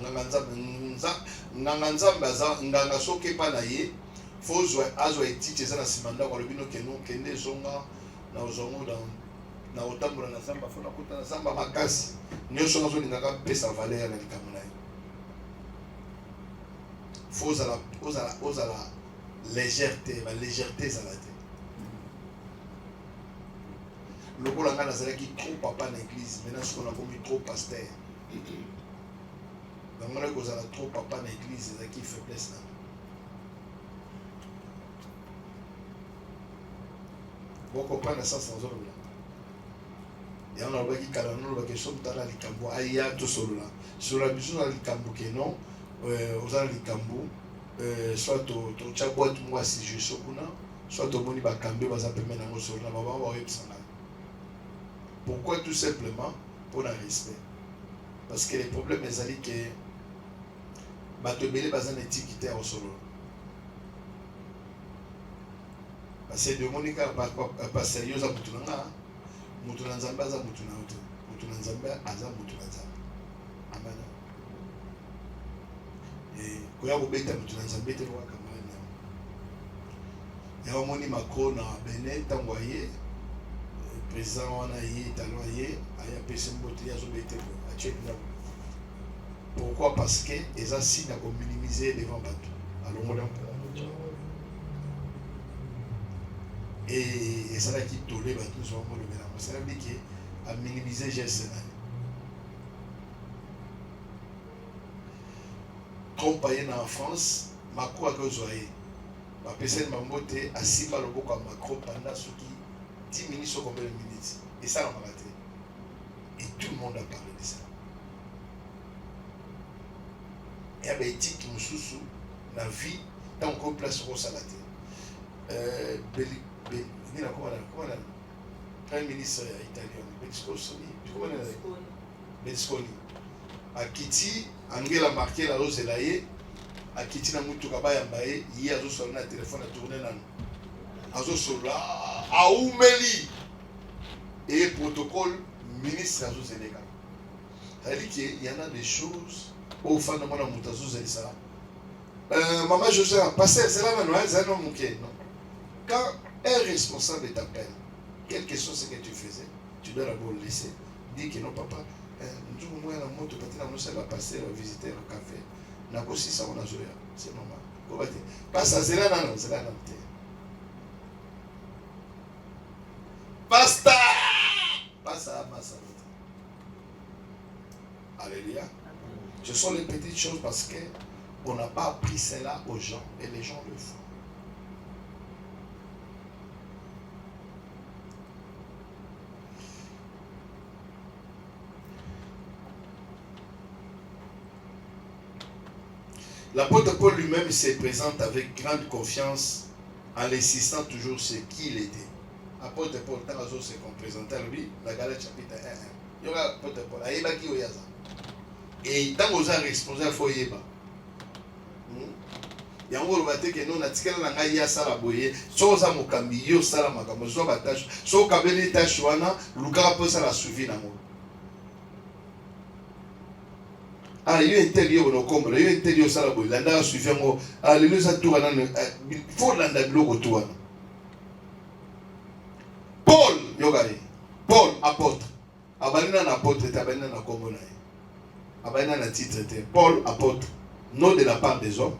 nzambe aza nganga soke pa na ye fozo azo etike za na simanda kwa lobino kende zonga na ozongo na otambola na zamba fona kuta na zamba makasi nyonso nazo lingaka pesa valeur na likambo na ye foza la légèreté za la te lokola nga nazalaki trop papa na église maintenant ce qu'on a commis trop pasteur donc on a kozala trop papa na église ezalaki faiblesse na bokopana sasa nazolola yango nalobaki kala nolobaki so motala likambo aya tosolola solola biso na likambo ke non oza na likambo soit totya boite moko ya sijeso kuna soit tomoni bakambi baza pembeni yango solola babaa baoyebisanga. Pourquoi? Tout simplement pour le respect. Parce que les problèmes sont que Batobele bazan étiqueté au solo. Parce que de Monica pas sérieux à Moutunanga, Moutunanzamba za Moutunauto, Moutunanzamba aza Moutunanzamba. Amen. Et quand il y a Bobeta Moutunanzamba, tu vois comment il y a Moni Macron à Benet, t'envoyé. Président wana ye talon ye aya pese mbote ya zobete a check là. Pourquoi? Parce que les assises ont minimisé devant bateau. Alors on et ça là qui tolé bateau sur le mélange. Ça veut dire que a minimiser geste là. Trop payé en France, Macron a besoin. Ma personne m'a monté à 6 balles au Macron pendant ce qui 10 minutes sur combien de minutes. Et ça, on m'a raté. Et tout le monde a parlé de ça. Il y a des éthiques qui nous sous la vie, tant qu'on place au salaté. Prime ministre italien, Berlusconi. A Kiti, Angela Merkel a osé la ye, a Kiti na mutu kabaya mbaye, yi a zo na téléphone a tourné nan. A zo sola. Aoumeli et protocole ministre Azou Sénégal. C'est-à-dire qu'il y en a des choses au fond de mon amour Azou Sénégal. Maman José, passer, c'est là maintenant, c'est un homme qui non. Quand un responsable t'appelle, quelle question c'est que tu faisais, tu dois d'abord laisser. Dis que non, papa, nous avons un moto, nous allons passer visiter au café. Nous avons aussi ça, on a joué. C'est normal. Pas ça, c'est là, non, c'est là, non. Basta! Passa a massa. Alléluia. Ce sont les petites choses parce qu'on n'a pas appris cela aux gens et les gens le font. L'apôtre Paul lui-même se présente avec grande confiance en insistant toujours sur qui il était. Apôtre Paul, tant que se présentait à lui, la Galate chapitre 1. Il y aura apôtre Paul, Aïba qui oyaza. Et tant que vous êtes responsable, il faut y aller. Il y a un peu de que nous avons dit que sala boye, so za mokambi yo sala makambo so batache, so kabeli tache wana, luka po sala suivi na mo. Ah, il y a un tel yo no kombo, il y a un tel yo sala boye, landa suivi ngo, ah le nous a tout wana, faut landa bloco tout wana. Paul yogari, Paul apôtre, abalina na apôtre, tabalina na kombo na ye, abalina na titre te, Paul apôtre, non de la part des hommes.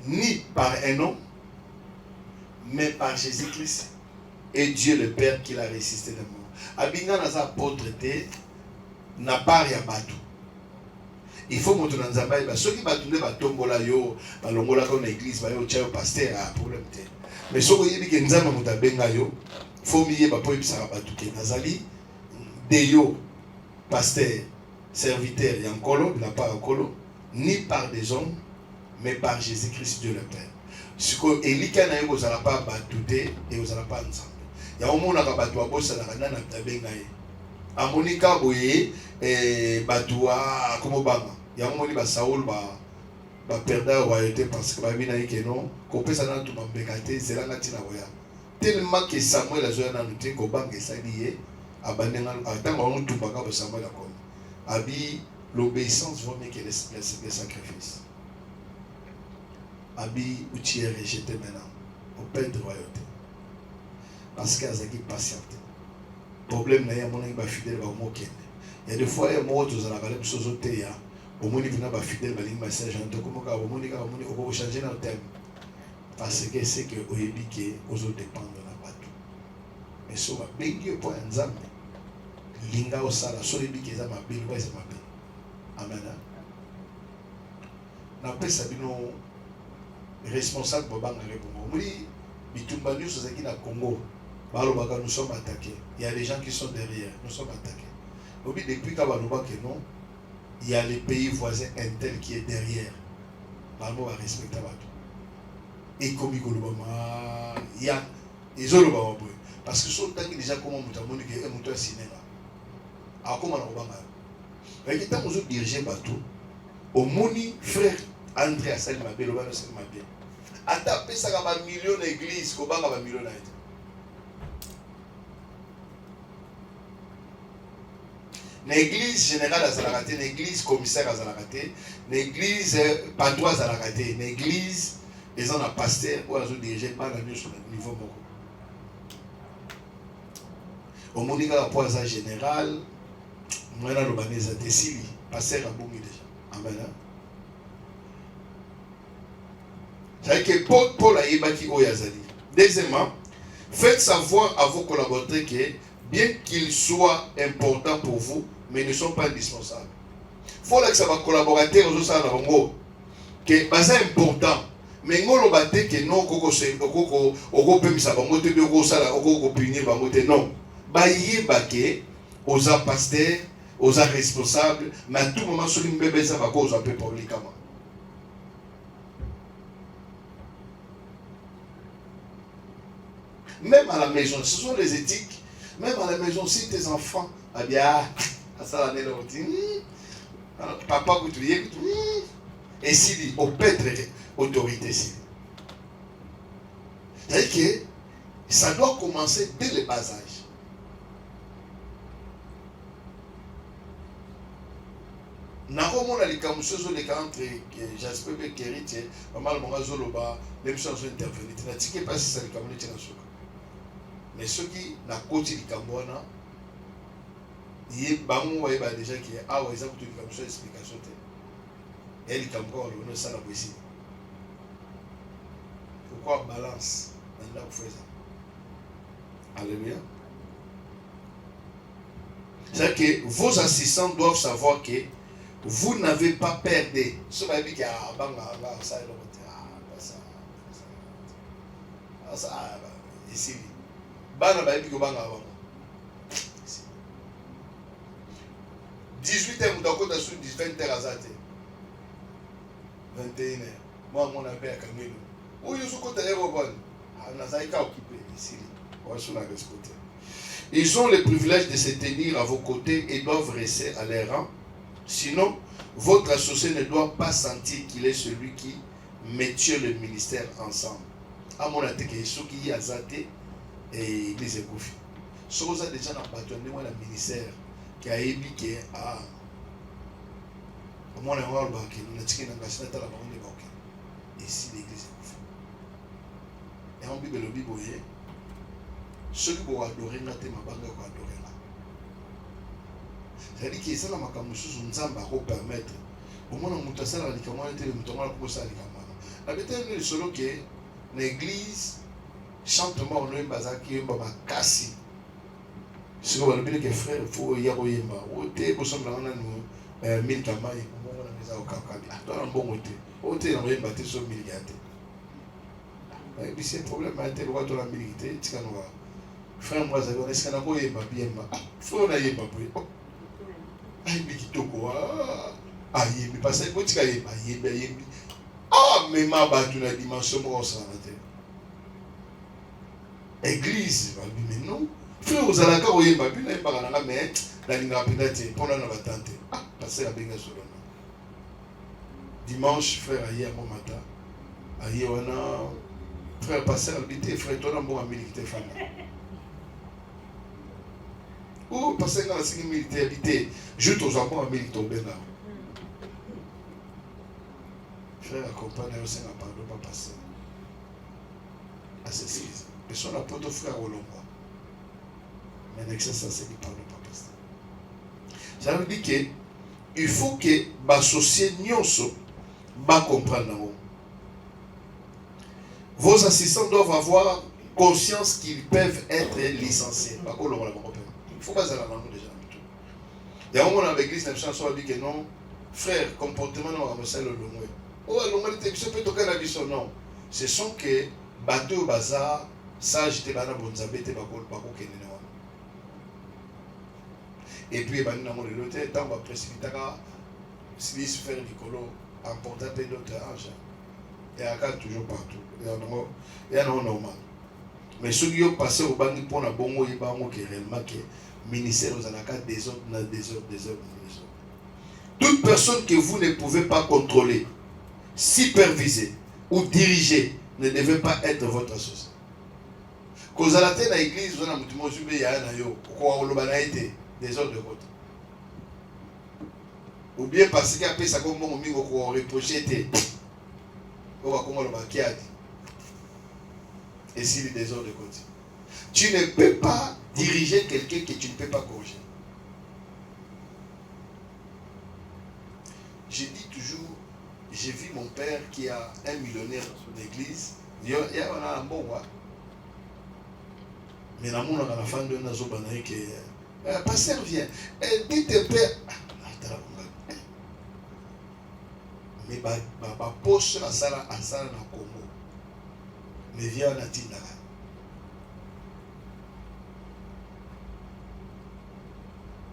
Ni par un homme, mais par Jésus-Christ et Dieu le Père qui l'a résisté de mort. Abinga naza apôtre n'a pas rien battu. Il faut montrer dans Zambaï, ceux qui battent ne batombola yo, balongola comme l'église, ba yo tchao pasteur a problème te. Mais ceux qui yebi que nzama mutabenga yo, faut miye ba po ebisaka batu ke nazali de yo pasteur, serviteur yankolo de la part yankolo, ni par des hommes mais par Jésus-Christ Dieu le Père. Ce que Elika n'a eu aux pas batouté et aux pas ensemble. Il y a un monde qui a battu à bossa la rana na tabengaye. A Monica boye batoua comme Obama. Il y a un monde qui a Saoul ba perda royauté parce que ba mina yeke non ko pesa na tout mambekate c'est là ngatina roya. Tellement que Samuel a joué dans le truc au banc et ça lié à bandenga attends on tout baka ba Samuel a comme. Abi l'obéissance vaut mieux que les sacrifices. Abi où tu es rejeté maintenant au père de royauté parce qu'il y a des patienté problème n'a mon ba fidèle ba mokende il y a des fois il y a moi tous la balade sur zoté ya au monde vient ba fidèle ba ligne message en comme ka au monde on changer dans thème parce que c'est que au yebike aux autres dépendre de la bateau mais so ba bengi pour nzambe linga au sala so yebike za mabili ba za mabili amen na pesa bino responsable pour banga répondre. Oui, bitumba news qui na Congo. Balobaka nous sommes attaqués. Il y a des gens qui sont derrière. Nous sommes attaqués. Oui, depuis Kabaloba que non, il y a les pays voisins intel qui est derrière. Balmo va respecter Bato. Et comme Igolobama, il y a les autres parce que sont déjà comment Moutamoni qui est un cinéma. Alors comment on va mais qui tant aux autres dirigeants Bato, au Moni frère André Assali Mabé, le Bano Assali Mabé. A tapé ça comme un million d'églises, qu'on va un million d'églises. L'église générale à Zalakate, l'église commissaire à Zalakate, l'église patoise à Zalakate, l'église, les gens à pasteur, ou à diriger par la nuit sur le niveau moko. Au Monika la poisa général, moi là le baneza Tessili, pasteur à Boumi déjà. Amen. C'est-à-dire que Paul a ébaki Oyazali. Deuxièmement, faites savoir à vos collaborateurs que, bien qu'ils soient importants pour vous, mais ils ne sont pas indispensables. Il faut que ça va collaborateur aux autres que c'est important. Mais nous le batte que non, oko pemisa bango te oko sala oko punir bango te non. Ba yebake aux pasteurs, aux responsables, mais à tout moment sur une bébé ça va cause un peu publiquement. Même à la maison, ce sont les éthiques. Même à la maison, si tes enfants, ah bien, ça l'année là, papa, vous trouvez, et si au père autorité, si. C'est-à-dire que ça doit commencer dès le bas âge. Nakomona likamusozo leka entre Jasper et Kerite, maman monga zoloba, les gens sont intervenus. Tu n'as tiqué pas si ça likamuné tena soka. Mais ceux qui na koti likambona, il bango wa ba déjà qui a wa eza kutu likamuso explication te. Et likambo on ça la poésie. Pourquoi balance dans la foi ça? Alléluia. C'est-à-dire que vos assistants doivent savoir que vous n'avez pas perdu. Ce va dire ici. 18h, vous avez 20h à Zate. 21h. Moi, mon appel à Kamelo. Où est-ce que tu es occupé ici. Ils ont le privilège de se tenir à vos côtés et doivent rester à leur rang. Sinon, votre associé ne doit pas sentir qu'il est celui qui maintient le ministère ensemble. À mon avis, ceux qui y a Zate et les écoufis. Ceux qui ont déjà battu le ministère qui a ébiqué à mon amour, nous avons dit que ici l'église est et en Bible, le Bible, ceux qui vont adorer, nous avons adorer là. C'est-à-dire que ça n'a pas permettre au moins on a ça la likamana était le mouton là pour ça likamana. La bête est solo que l'église chante moi on est bazaki on va casser. Ce qu'on va dire que frère faut y avoir yemba. O te pour ça on a nous 1000 kamai on a mis à au kakabi. Toi un bon côté. O te on yemba te so 1000 gâté. Et puis c'est problème à tel roi de la milité tikanoa. Frère moi ça on est-ce qu'on a quoi yemba bien yemba. Faut on a yemba pour. Ai bikitoko aïe, mais parce que tu as aïe, ah, mais ma battu la dimension grosse à la terre. Église, mais non. Frère, vous allez encore y aller, mais pas la mais la ligne rapide, pour la tente. Ah, passez la benga sur le nom. Dimanche, frère, aïe, à mon matin. Aïe, on a. Frère, passez la bité, frère, toi, on a bon ami qui te fait. Ou passez dans la série militaire habité, juste aux amours à militaire là. Frère, accompagne aussi la pardon, pas passer. À ces six. Mais son apôtre frère au long. Mais l'excès, ça c'est du pardon, pas passer. Ça veut dire que il faut que l'associé Nyonso va comprendre. Vos assistants doivent avoir conscience qu'ils peuvent être licenciés. Il faut pas aller dans déjà. Il y a un moment dans l'église, la chanson dit que non, frère, comportement non, on va le long. Oh, l'humanité, tu peux toquer la vision, non. Ce sont que bateau au bazar, ça, j'étais là dans Bonzabé, t'es pas qu'au et puis, il y a l'autre, tant qu'on va précipiter, si se faire du colo, emporter peu d'autres argent. Et à toujours partout. Il y a un normal. Mais ceux qui ont passé au banc pour la bongo, ils vont réellement que le ministère aux anaka des autres. Toute personne que vous ne pouvez pas contrôler, superviser ou diriger ne devait pas être votre associé. Quand vous allez dans l'église, vous avez des autres de côté. Ou bien parce qu'il y a des gens qui ont reproché. Et s'il y a des autres de côté. Tu ne peux pas diriger quelqu'un que tu ne peux pas corriger. Je dis toujours, j'ai vu mon père qui a un millionnaire dans son église. Il y a un bon roi. Mais la mouna a la fin de Nazo Banaï qui est. Pasteur vient. Dites un père. Mais ma poche la salle à salle dans Congo. Mais viens à Tindara.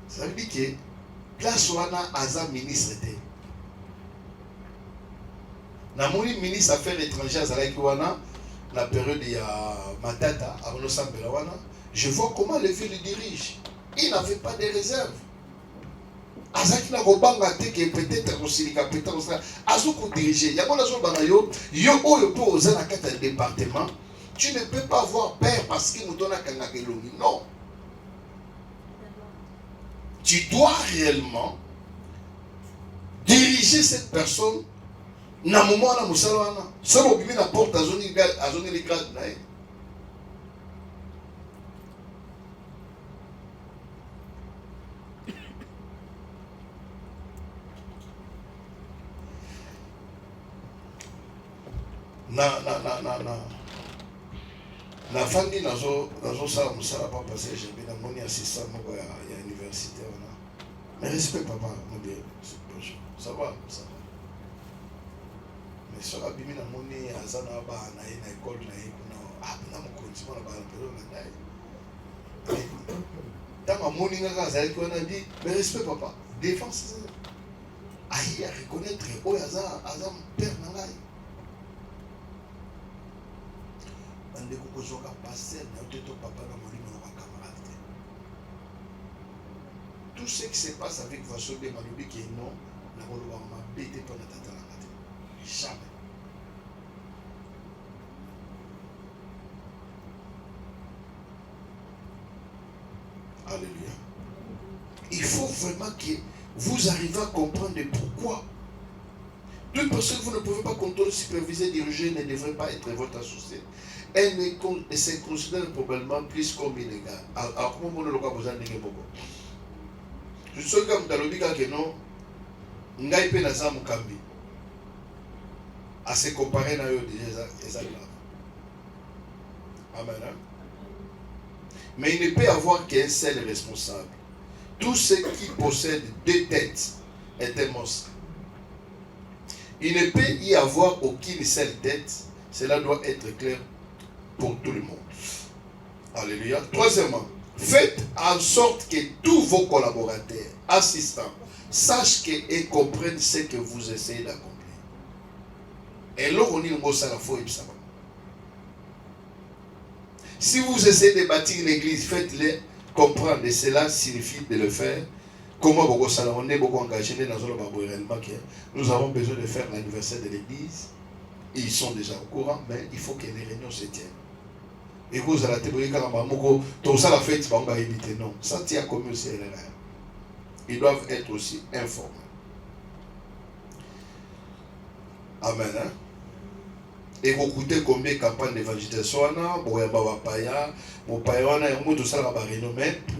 Ça veut dire que place wana aza ministre était. Namoni ministre affaires étrangères azalaki wana la période ya Matata avant Sambela wana. Je vois comment le vieux le dirige. Il n'avait pas de réserve. Azaki na kobanga te que peut-être kosilika peut-être azuko diriger. Ya bona zo bana yo oyo po oza na kata département. Tu ne peux pas avoir peur parce que mutona kanga kelongi. Non. Tu dois réellement diriger cette personne na moment na musala na. Ça mo bimi na porte à zone les grades na. Non. La famille dans ça, ça va pas passer. J'ai bien mon assistant, il y a université. Mais respect, papa. Ça va, ça va. Mais sur la bimina moni azana ba na école na ah na mo continue na ba na tant moni nga za ko na dit mais respect papa défense aïe à reconnaître oh azam père na ngai bande ko zo ka passer na to papa na moni na ba camarade tout ce qui se passe avec Vasso de Malobi qui est non na ko ba ma bête pour na tata na jamais. Alléluia. Il faut vraiment que vous arriviez à comprendre pourquoi. Toute personne que vous ne pouvez pas contrôler, superviser, diriger ne devrait pas être votre associé. Elle se considère probablement plus comme illégal. Alors, comment vous ne l'avez pas besoin de dire beaucoup? Je suis comme dans le biga que non, ngai pe na za mukambi. À se comparer à eux déjà, c'est grave. Amen. Hein? Mais il ne peut y avoir qu'un seul responsable. Tout ce qui possède deux têtes est un monstre. Il ne peut y avoir aucune seule tête. Cela doit être clair pour tout le monde. Alléluia. Troisièmement, faites en sorte que tous vos collaborateurs, assistants, sachent et comprennent ce que vous essayez d'accomplir. Et là, on y ça la foi. Si vous essayez de bâtir une église, faites-le comprendre. Et cela signifie de le faire. Comment beaucoup on est beaucoup engagés dans réellement que nous avons besoin de faire l'anniversaire de l'église. Ils sont déjà au courant, mais il faut que les réunions se tiennent. Et vous allez tout ça la fête, non. Ça tient comme aussi. Ils doivent être aussi informés. Amen. Hein? Et vous coûtez combien de campagnes d'évangélisation?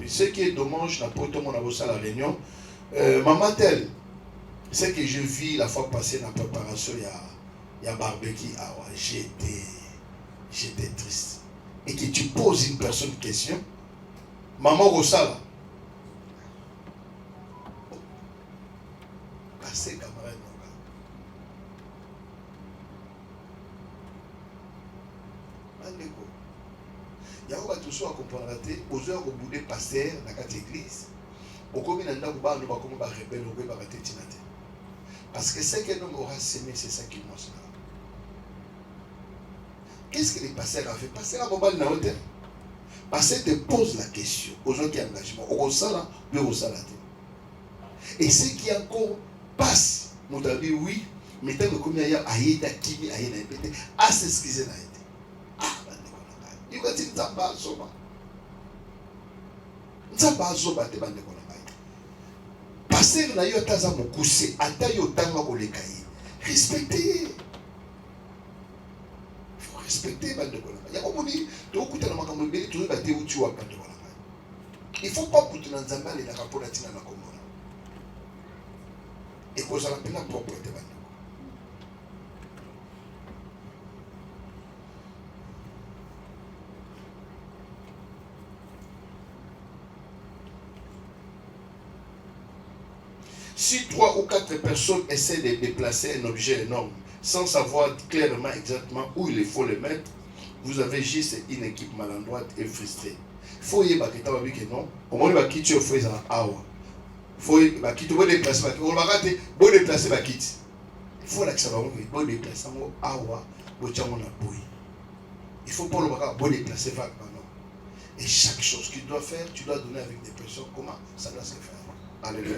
Ce qui est dommage, la réunion, maman tel, ce que je vis la fois passée dans la préparation, il y a barbecue, j'étais triste. Et que tu poses une personne une question, maman Rossala, cassez camarade. Il y a un tout ça à comprendre. Aux heures où vous êtes pasteur dans cette église, au commun de Ndakouba, nous allons comme rebelle au Béba Tinate. Parce que ce que nous aura semé, c'est ça qui nous sera. Qu'est-ce que les pasteurs ont fait? Pasteur à Bobal Naote. Pasteur te pose la question aux gens qui ont engagement. Au Rosala, le Rosala. Et ce qui encore passe, nous avons dit oui, mais tant que comme il y a Aïda Kimi, Aïda Pété, à s'excuser Naïda. Il va dire Nzamba Zoba. Nzamba Zoba te bande konanga. Passer na yo taza mokuse, ata yo tanga kolekaye. Respectez. Il faut respecter bande konanga. Ya komoni to kutana makambo beli to ba te uti wa bande konanga. Il faut pas kutana Nzamba le na kapona tina na komona. Et cause la pena propre te bande. Si 3 ou 4 personnes essaient de déplacer un objet énorme sans savoir clairement exactement où il faut le mettre, vous avez juste une équipe maladroite et frustrée. Il faut y avoir que non. Au moins, il faut quitter au foyer à awa. Il faut quitter au déplacer. On va rater. Bon déplacer va quitter. Il faut que ça va bon déplacer à awa. Il faut pas le voir bon déplacer va non. Et chaque chose que tu dois faire, tu dois donner avec des personnes. Comment ça doit se faire? Alléluia.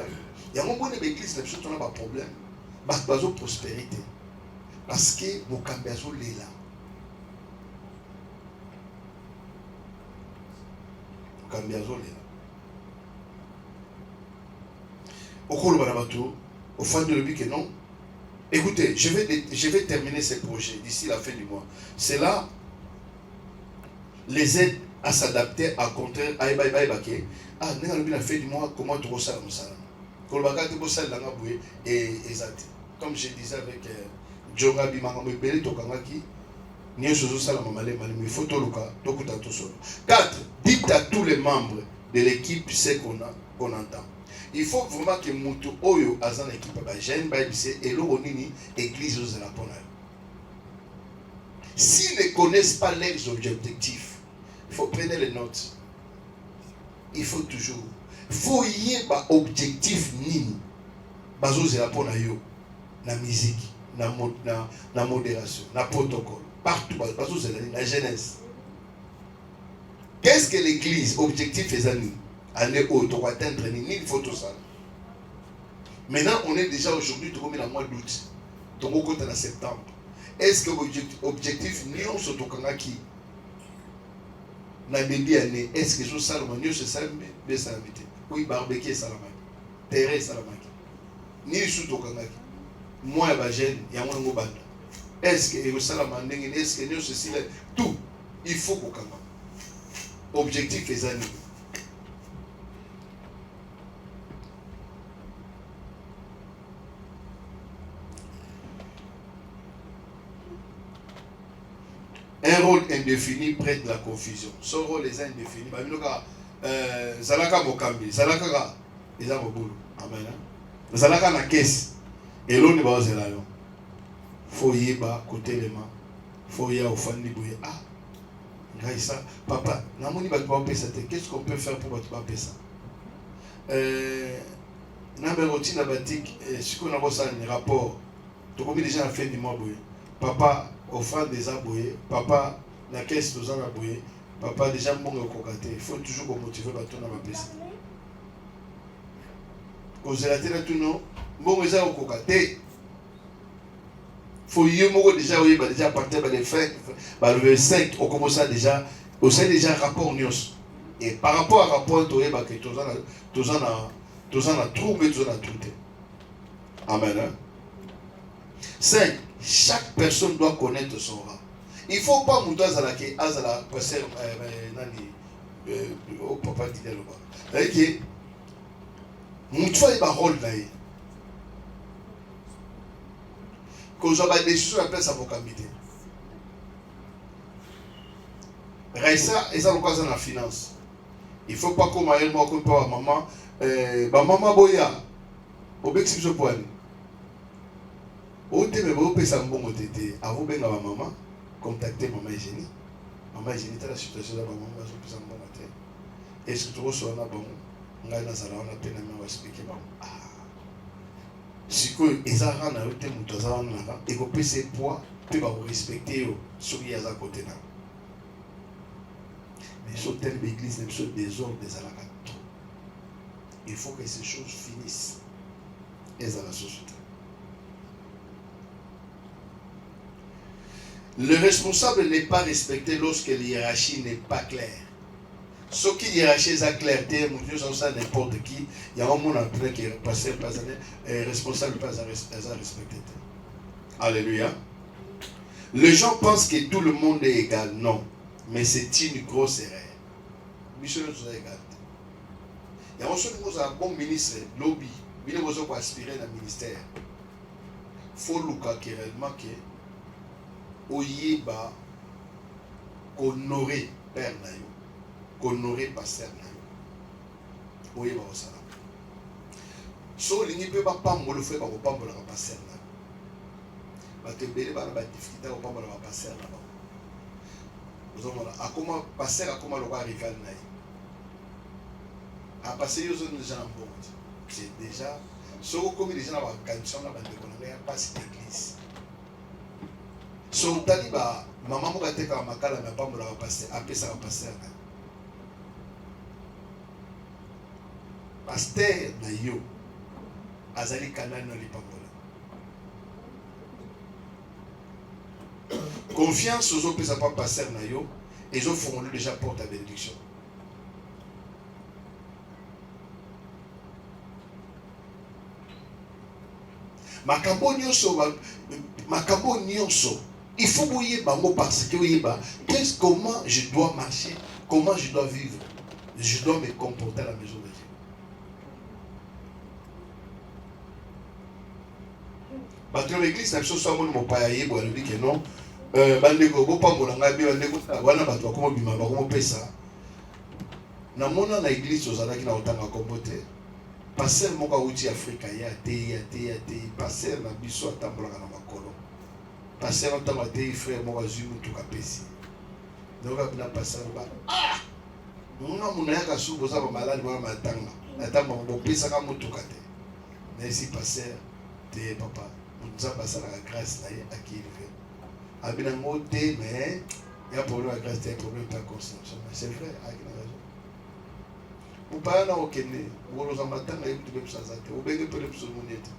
Il y a un bon église, mais surtout on a un problème. Bazo prospérité. Parce que mon cambiazo est là. Mon cambiazo est là. Au cours au fond de l'objet que non. Écoutez, je vais terminer ce projet d'ici la fin du mois. C'est là les aides à s'adapter à contraire à Ebaïbaïbaké. Ah, nous avons la fin du mois, comment tu ressens ça? Et comme je disais avec Djonga Bimangamo Bele Tokangaki, Il faut tout le cas. 4. Dites à tous les membres de l'équipe ce qu'on entend. Il faut vraiment que Moutou Oyo Azan équipe Bajen Baibise et l'Oronini église aux Elapona. S'ils ne connaissent pas leurs objectifs, il faut prendre les notes. Il faut toujours. Il faut y avoir objectif nini. Bazo Elapona yo. La musique, la modération, la protocole. Partout, bazo la jeunesse. Qu'est-ce que l'église, objectif est année où tu vas atteindre ni il faut tout ça. Maintenant, on est déjà aujourd'hui, tu remets la mois d'août. Tu vas en septembre. Est-ce que l'objectif ni on se tourne qui na début année, est-ce que je suis salomon, c'est ça, mais ça invité. Oui, barbecue salama. Terre salama. Ni je suis tourne qui. Moi, je suis il y a mon mot. Est-ce que je suis salama, est-ce que nous ceci tout, il faut qu'on commence. Objectif est année. Un rôle indéfini prête la confusion. Son rôle est indéfini. Zalaka Mokambi, Zalaka Eza Mobulu. Amen. Zalaka na caisse. Et l'on est bas zélayon. Faut y ba côté les mains. Faut y au fandi bouye. Ah. Gaïsa, papa, namoni ba tuba pesa te. Qu'est-ce qu'on peut faire pour ba tuba pesa? Nambe rotina batik. Si qu'on a reçu un rapport. Tu combien déjà à fin du mois bouye. Papa. Offrande des aboyés, papa, la caisse de gens aboyés, papa déjà bon au cocaté. Il faut toujours motiver bateau dans ma pièce. Quand j'ai la tête tout non, bon déjà au cocaté. Faut y aller déjà oui, déjà partir par les fêtes, le 5, on commence déjà, on sait déjà rapport news. Et par rapport à rapport tu es que tous en a trouvé, tous en a trouvé. Amen. 5. Chaque personne doit connaître son rang. Il ne faut pas que Azala passer au papa dit là-bas. C'est-à-dire que Moutfa est un rôle là. Quand j'ai des décisions à place à vos camités. Raissa, et ça dans la finance. Il ne faut pas qu'on m'aille moi comme pas maman. Maman Boya. Au bec si je peux aller. Au thème, vous pouvez savoir bon tété. À vous, ben à maman, contactez maman Eugénie. Maman Eugénie, tu as la situation de maman, je peux savoir bon matin. Est-ce que tu reçois un bon? On a la salle, on a peine à me expliquer. Ah, si que les arts n'ont été moutons à l'envers, et que ces poids peuvent vous respecter sur les à côté là. Mais sur telle église, même sur des ordres, des alagas. Il faut que ces choses finissent. Et à la société. Le responsable n'est pas respecté lorsque la hiérarchie n'est pas claire. Ce qui hiérarchie est clair, nous sommes ça n'importe qui, il y a un monde en train qui est passé, pas responsable, pas à respecter. Alléluia. Les gens pensent que tout le monde est égal. Non. Mais c'est une grosse erreur. Monsieur nous est égal. Il y a un bon ministre, lobby, il y a un aspirer dans le ministère. Il faut que réellement que Oyeba honorer père nayo, honorer pasteur nayo. Oyeba osala. So lingi pe ba pambo le fait ba pambo la pasteur na. Ba te bele ba ba difficulté ba pambo la pasteur na. Vous avez là, comment pasteur comment le rival nayo. A passer yo zone déjà en bon. C'est déjà so comme les gens ba cantion na ba de connaître pas cette église. So taliba maman mo kateka makala na pambo la passer apesa la passer na pasteur na yo azali kanani na lipambola confiance aux autres pesa pas passer na yo et ils ont formulé déjà porte à bénédiction. Makambo nyonso il faut que vous bango parce que comment je dois marcher, comment je dois vivre, je dois me comporter à la maison de Dieu. Parce que l'église n'a pas soit mon père dit que non, bandeko bopambola ngai be bandeko wana bato bakoma bima bakoma pesa na mona na église ozalaki na otanga kombo te pasteur moko auti Afrika ya te pasteur na biso atambolaka na makolo pasteur ntango te frère moko azwi mutuka pesi donc abina pasteur ba nga muna yaka su boza ba malade ba matanga atamba bopesaka mutuka te na esi pasteur te papa nzamba sala la grâce na ye akilive abina ngo te mais il y a problème à grâce il y a problème de conscience c'est vrai avec la raison ou pas na okene wolo za matanga yetu be psaza te obenge pele pso munete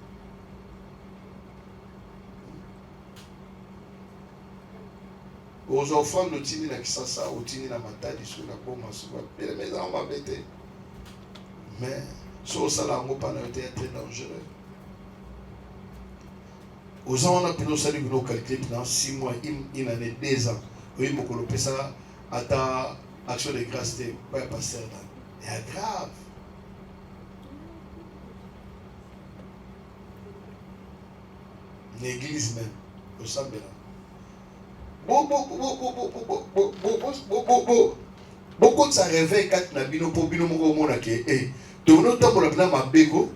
aux enfants de tini na kisasa otini na matadi sur la bombe sur pele mais on va bêter mais so sala ngo pa na était très dangereux. Aux gens on a pu nous saluer nos calculs dans 6 mois, une année, 2 ans. Oui, mon colopé ça, à ta action de grâce, tu pas passer là. C'est grave. L'église même, au Sambela. Beaucoup de ça réveille quand tu as bino pour bino mon mona qui est. Tu n'as pas pour la bina ma bego.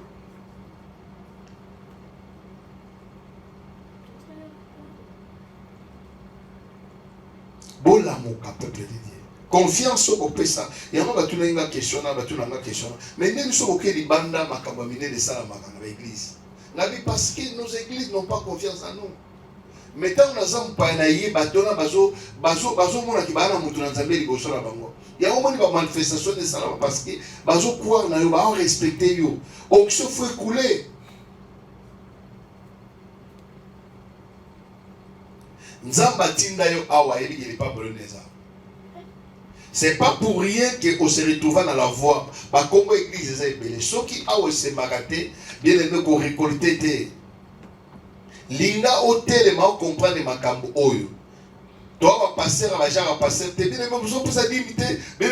Bolamuka peuple de Dieu. Confiance au pesa. Il y a pas tout une question là, tout une question. Mais même si au li banda makabamine de ça dans l'église. La vie parce que nos églises n'ont pas confiance en nous. Mais tant que nous avons pas naïe batona bazo mona ki bana mutu na nzambe liboso na bango. Il y a au moins une manifestation de ça parce que bazo croire na yo ba respecter yo. Donc se faut écouler. Nzamba tinda yo awa il n'est pas bolonnaise. C'est pas pour rien qu'on se retrouve dans la voie. Bah comment église est belle. Ceux qui awa se magaté bien aimé qu'on récolter té. Linga hôtel ma comprendre makambo oyo. Toi va passer à la jarre passer té bien aimé vous pour ça limiter. Bien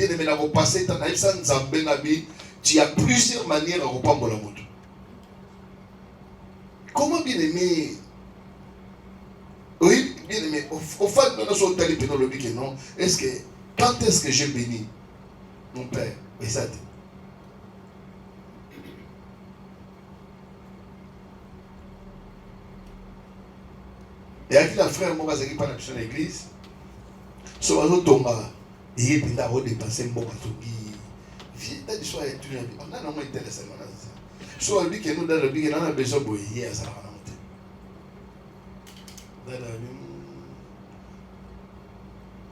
aimé na vous passer dans la san nzambe na bi. Tu as plusieurs manières à reprendre la moto. Comment bien aimé. Oui, bien aimé, au fait, nous sommes allés dans le que non. Est-ce que, quand est-ce que j'ai béni mon père? Et ça dit. Et avec la frère, moi, je pas dans l'église. Sur un autre tomba, il y a des dépenser un bon bateau qui vient de soi et tout. On a normalement intéressé. Soit le que nous, dans le but, on a besoin de hier, ça va.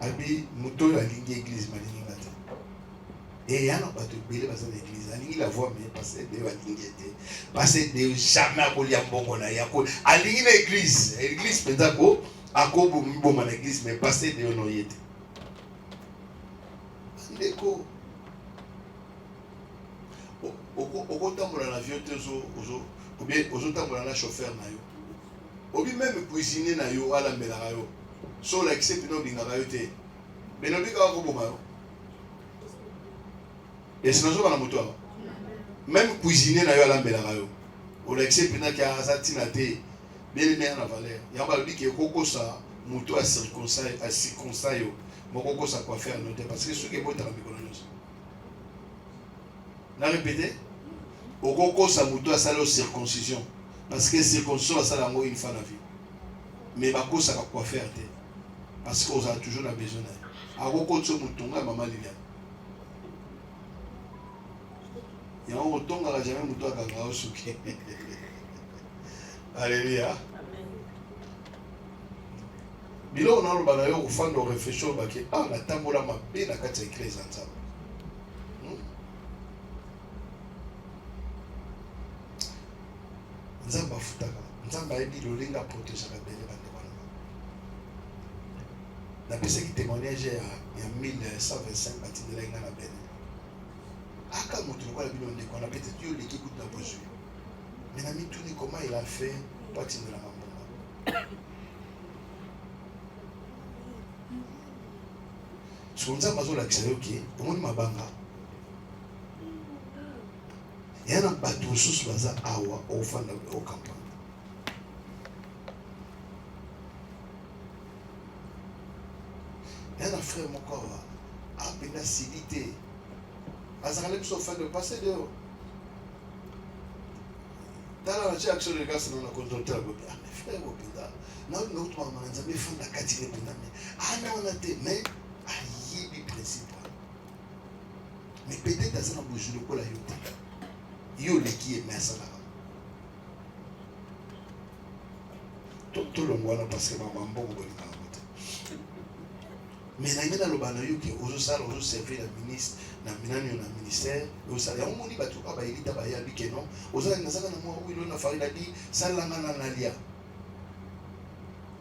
Abi moto la ligne église malinga te et yana bato belé basa na église alingi la voix mais passer de la ligne te passer de jamais ko lia mbongo na yako alingi na église penza ko akobo mboma na église mais passer de no yete ndeko oko tambola na vieux tezo ou bien ozo tambola na chauffeur na yo obi même cuisiner na yo ala mbela yo so la accepte no bingaka yo te beno bika ko boma yo et sinon zo na moto même cuisiner na yo ala mbela yo o la accepte na ka azatina te bien bien na valeur ya ba biki ko sa moto a circoncis yo moko ko sa quoi faire no te parce que ce qui est bon ta mikolo nyos na répéter o ko sa moto a salo circoncision parce que circoncision ça la une fois la vie mais ba ko ça quoi faire te parce qu'on a toujours besoin à beaucoup de mutunga maman Liliane ya on tonga la jamais mutu akanga osuki alléluia bilo na lo bana yo kufanda réfléchir ba ke la tambola mabe na kati ya église nzambe nzamba futaka nzamba yebi lolinga protéger la belle bande wana na pesa ki témoignage ya 1125 batindela inga na belle aka mutu kwa bino ndeko na peut-être yo l'équipe na bozo mais na mituni comment il a fait pour atindela mambonga sonza mazo la kisero ki omoni mabanga yana bato mosusu baza awa ofanda o campagne Il y a un frère, mon corps, a une acidité. Azarale biso fait de passer dehors. Dans la action de gars, c'est dans la contrôle. Ah, mes frères, au pédale. Non, l'autre maman, nous avons fait la quatrième pédale. Ah, non, on a été, mais, ah, il y a des principes. Mais peut-être dans un bouge de quoi la yote. Yo le qui est mais ça là. Tout le monde parce que maman bon bon na moto. Mais na ngena lo bana yo ki ozo sala ozo servir la ministre na minani na ministère ozo sala ya moni batu ba elita ba ya bike non ozo na saka na mo wilo na farina di sala ngana na lia.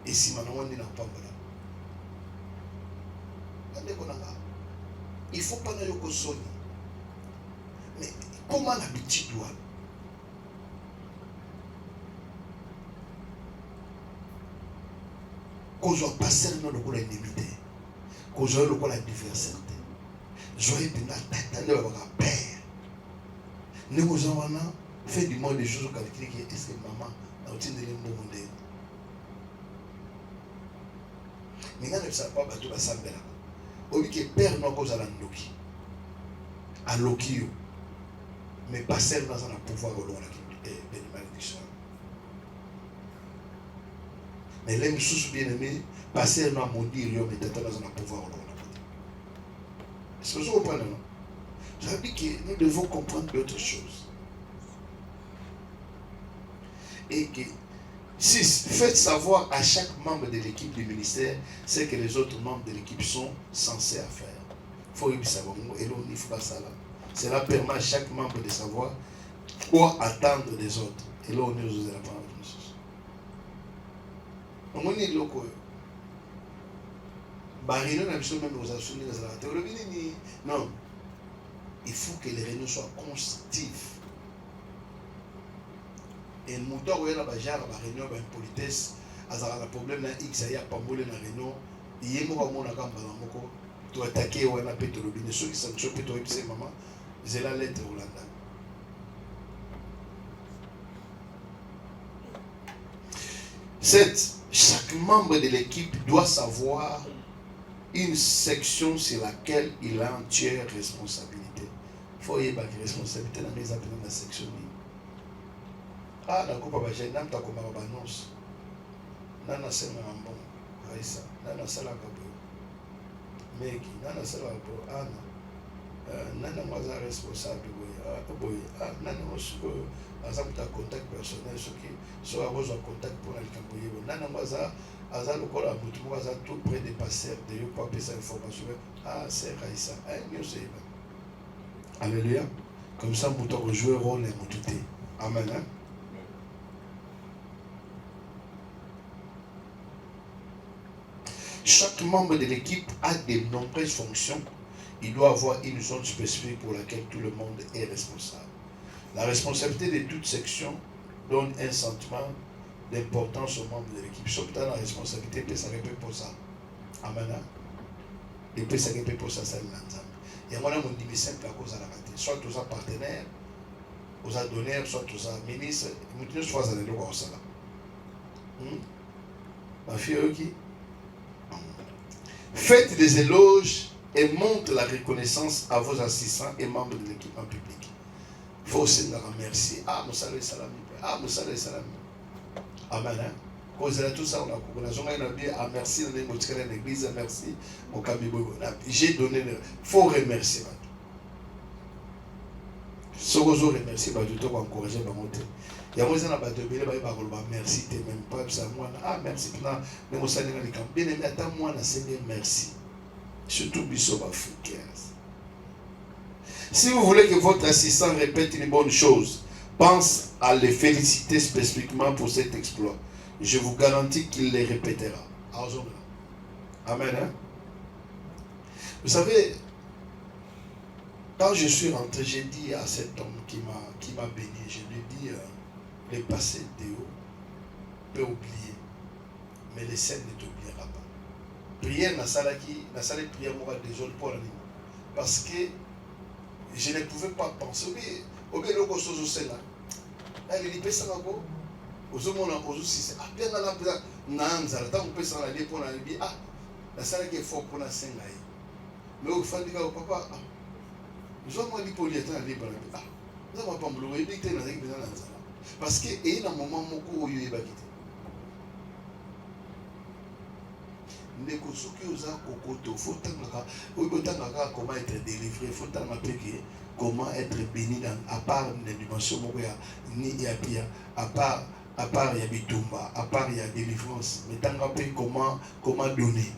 Et si maintenant on est dans pambola. Ande konanga. Il faut pas na yo ko soni. Mais comment l'habitude doit qu'on soit passé dans le coup d'indemnité, qu'on soit le coup d'adversité, joyeux de la tête, de la père. Nous avons fait du monde des choses au calcul qui est-ce que maman a obtenu des mots mondains. Mais nous ne savons pas battre la sambela. Au lieu que père n'a pas à l'andoki, à l'okio. Mais passer dans un pouvoir au long de la malédiction. Mais les sous bien-aimés, passer dans mon dire, mais dans un pouvoir au long de la malédiction. Est-ce que vous comprenez? Ça veut dire que nous devons comprendre d'autres choses. Et que, 6. Faites savoir à chaque membre de l'équipe du ministère ce que les autres membres de l'équipe sont censés à faire. Il faut y savoir. Et l'on n'y faut pas ça là. Cela permet à chaque membre de savoir quoi attendre des autres. Et là, on est aux la parole de Jésus. On est loco. Barino n'a pas même aux assumer dans la théologie. Non. Il faut que les réunions soient constructives. Et le moteur où il y a la réunion, une politesse, il y a un problème, il y a pas de réunion, il y a un moment où tu attaquer ou un appel de l'obéné. Ceux qui sont chopés, tu as maman, c'est la lettre Hollande. 7. Chaque membre de l'équipe doit savoir une section sur laquelle il a entière responsabilité. Il faut y avoir une responsabilité dans les appels de la section. Ah, d'accord, papa, j'ai un homme qui a comme un annonce. Nana c'est un bon, Raïssa. Nana c'est la cabo. Meki, Nana c'est la cabo. Anna. Nana moi est responsable. Ah, Nana moi je contact personnel. Ceux qui sont en contact pour le Camboyé. Nana moi Aza le corps à bout, moi tout près des passeurs. De ne pas payer cette information. Ah, c'est Raïssa. Ah, mieux c'est. Alléluia. Comme ça, nous pouvons jouer rôle et nous. Amen. Hein? Chaque membre de l'équipe a de nombreuses fonctions. Il doit avoir une zone spécifique pour laquelle tout le monde est responsable. La responsabilité de toute section donne un sentiment d'importance aux membres de l'équipe. Sauf que la responsabilité peut s'arrêter pour ça. Amen. Il peut s'arrêter pour ça, ça l'entend. Et moi, je me dis simple à cause de la matin. Soit tous les partenaires, aux donneurs, soit tous les ministres, nous ne sommes pas allés voir ça. Ma fille, qui faites des éloges et montrez la reconnaissance à vos assistants et membres de l'équipe en public. Il faut aussi les remercier. Ah, nous saluons salam. Ah, nous saluons salam. Amen. Quand vous avez tout ça, on a dit, ah, merci, on a l'église, merci. J'ai donné le. Il faut remercier. Si vous remerciez, vous devez encourager. Il y a des gens qui ont merci, tu même pas. Ah, merci. Bien aimé, attends-moi, merci. Surtout Bissot africain. Si vous voulez que votre assistant répète une bonne chose, pense à les féliciter spécifiquement pour cet exploit. Je vous garantis qu'il les répétera. Amen. Hein? Vous savez, quand je suis rentré, j'ai dit à cet homme qui m'a béni, je lui ai dit, les passés Théo peut oublier, mais les scènes ne t'oubliera pas. Prière n'a pas de prière morale des autres pour l'anime. Parce que je ne pouvais pas penser. Il y a des choses qui sont là. Il y a des choses qui sont là. Il y a des choses qui sont là. La salle qui est fort pour la scène. Mais au fond, papa, nous avons dit pour l'État, nous avons pas m'bloué, dit que nous avons besoin de ça. Parce que, il y a un moment où il y a des ndeko soki oza kokoto faut tanga comment être délivré faut tanga peke comment être béni dans à part la dimension moko ya ni ya pia à part ya bitumba à part ya délivrance mais tanga pe comment donner.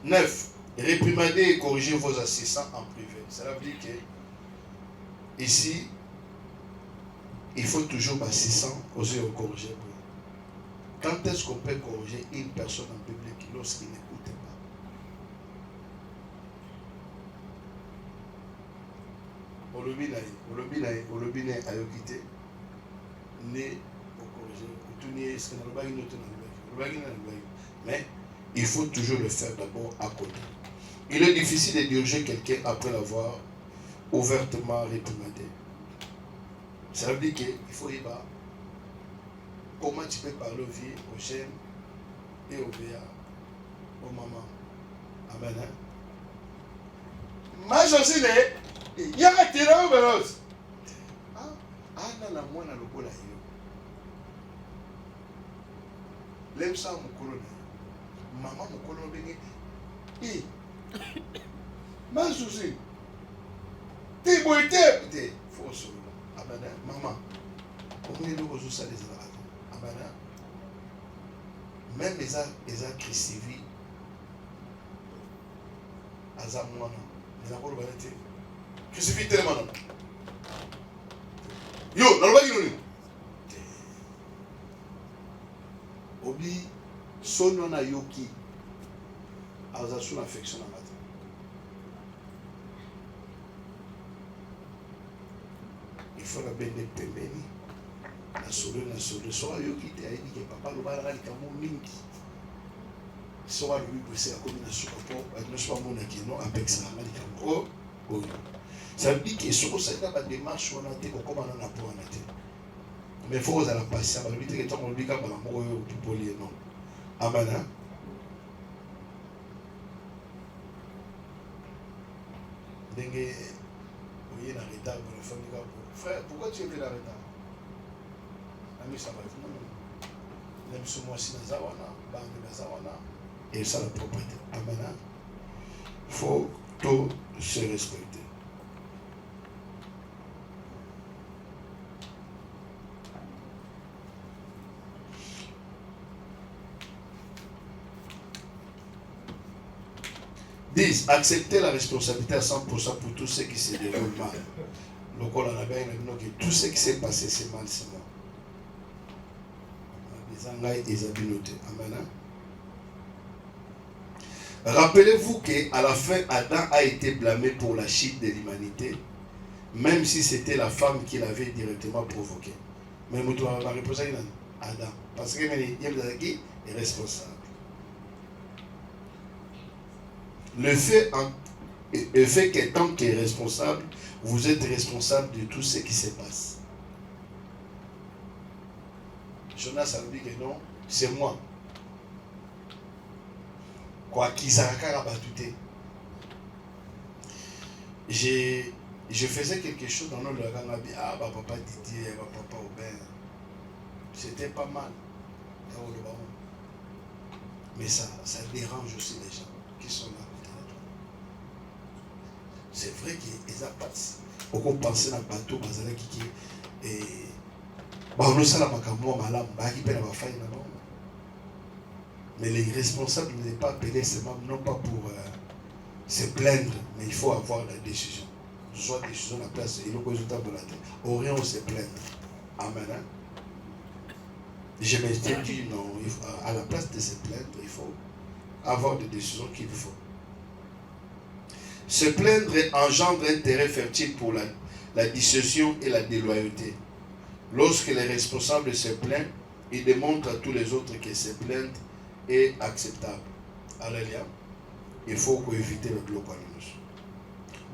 Neuf, réprimandez et corrigez vos assistants en privé. Cela veut dire que ici, il faut toujours assistant oser corriger. Quand est-ce qu'on peut corriger une personne en public lorsqu'il n'écoute pas? Olobi na ayokite ne corriger. Tout ce que mais il faut toujours le faire d'abord à côté. Il est difficile de diriger quelqu'un après l'avoir ouvertement réprimandé. Ça veut dire qu'il faut y voir comment tu peux parler aux filles, aux chaînes et aux VA, aux mamans. Amen. Ma Josine, il y a un tirage au belos. Ah, non, moi, dans le boulot. L'aime ça, mon colonel. Maman mon colonel béni. Ma souci. T'es beau et faut se abana maman. Comment est-ce que ça les a abana? Même les a Christivi. Aza moi non. Les apôtres vanité. Christivi tellement non. Yo, dans le bas obi sono na yoki aza sous l'affection na matin. Il faut la bende pembeni na solo so yoki te ayi ke papa lo bala ka mo mingi so wa lui pousser à comme na soko po ne soit mon qui non avec ça na ka oh ça veut dire que ce que ça va démarche on a été comme on a pour on a été. Mais il faut que vous ayez la patience. Parce que vous avez dit que vous avez dit non. Amen. Dengue, vous êtes en retard pour la famille. Frère, pourquoi tu es en retard? Ami, ça va être non. Même ce mois-ci, dans Zawana, Bangé dans Zawana. Et ça, la propriété. Amen. Il faut tout se respecter. Disent, accepter la responsabilité à 100% pour tout ce qui se déroule mal. Le col en a bien que tout ce qui s'est passé, c'est mal, c'est moi. Amen. Rappelez-vous qu'à la fin, Adam a été blâmé pour la chute de l'humanité, même si c'était la femme qui l'avait directement provoqué. Mais vous devez répondre à Adam. Parce que il est responsable. Le fait que tant qu'il est responsable, vous êtes responsable de tout ce qui se passe. Jonas a dit que non, c'est moi. Quoi qu'il s'en battu. Je faisais quelque chose dans notre regard. Ah, bah, papa Didier, bah, papa Aubin. C'était pas mal. Mais ça dérange aussi les gens qui sont là. C'est vrai qu'ils ont passé. Beaucoup pensé dans le bateau, mais les responsables ne sont pas appelés seulement non pas pour se plaindre, mais il faut avoir la décision. Soit décision à la place, il faut que je tape de la tête. Au rien on se plaindre. Amen. Je me dis non, à la place de se plaindre, il faut avoir des décisions qu'il faut. Se plaindre engendre un terrain fertile pour la dissuasion et la déloyauté. Lorsque les responsables se plaignent, il démontre à tous les autres que cette plainte est acceptable. Alléluia. Il faut éviter le bloc.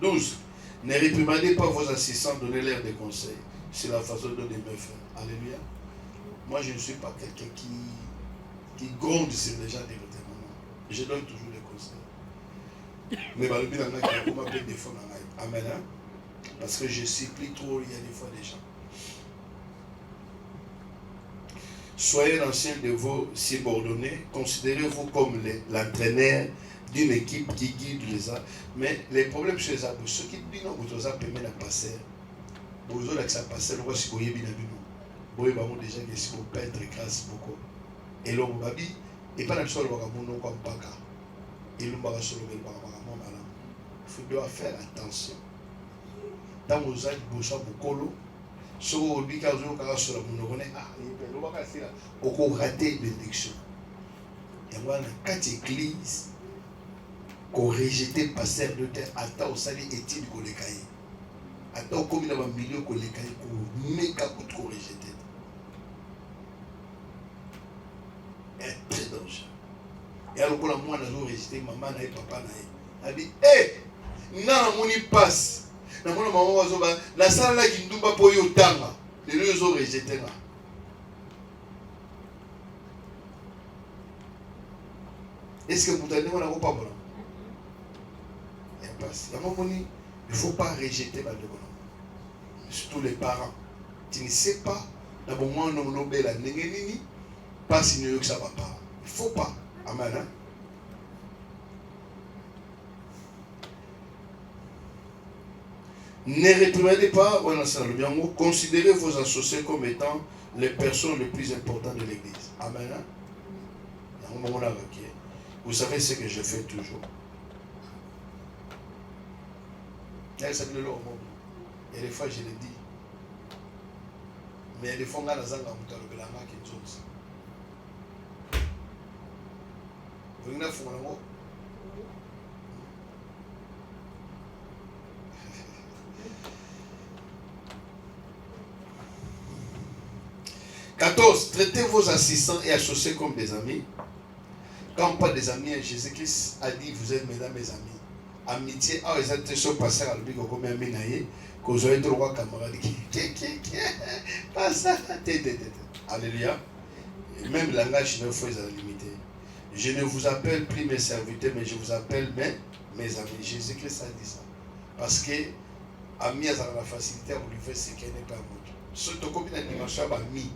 12. Ne réprimandez pas vos assistants, donnez-leur des conseils. C'est la façon dont ils me font. Alléluia. Moi, je ne suis pas quelqu'un qui gronde sur les gens directement. Je donne toujours des conseils. Mais le but d'en a qui m'appelle des fois. Amen. Parce que je supplie trop, il y a des fois des gens. Soyez l'ancien de vos subordonnés, considérez-vous comme l'entraîneur d'une équipe qui guide les arbres. Mais les problèmes chez les arbres, ceux qui disent non, vous avez permis la passer. Vous avez accès à passer, vous avez bien vu. Vous avez déjà que si vous peintre grâce beaucoup. Et l'homme babi, et pas la seule wakamuno comme paka. Et l'homme va se lever par rapport à la. Il faut faire attention. Dans vos actes, vous avez beaucoup. Si vous avez raté l'élection. Et voilà, quand l'église qu'on rejeté pasteur de terre, à temps où ça dit étude qu'on les caille. À temps comme il y a un milieu qu'on les caille, qu'on met qu'à coup de qu'on rejeté. C'est très dangereux. Et alors, quand moi, nous avons rejeté, maman et papa, elle dit, hé, non, on y passe. Na mona maman wazoba la sala la kindumba po yo tanga les deux ont rejeté là. Est-ce que vous avez on a pas bon? Il ne faut pas rejeter la demande. Surtout les parents. Tu ne sais pas d'abord moi non non belle nini pas signer que ça va pas. Il faut pas. Amen. Hein? Ne réprimandez pas, considérez vos associés comme étant les personnes les plus importantes de l'église. Amen. Vous savez ce que je fais toujours. Et des fois je le dis. Mais des fois, on a la zanga qui est vous venez à fond. 14. Traitez vos assistants et associés comme des amis. Quand pas des amis, Jésus-Christ a dit, vous êtes mesdames mes amis. Amitié, ah, ils étaient sur passer à l'objet comme un ménaillé, que vous avez trois camarades qui, pas ça, alléluia. Même le langage ne faut pas limiter. Je ne vous appelle plus mes serviteurs, mais je vous appelle mes amis. Jésus-Christ a dit ça. Parce que, amis, a la facilité à vous faire ce qui n'est pas votre. Surtout comme il y a une dimension d'amis.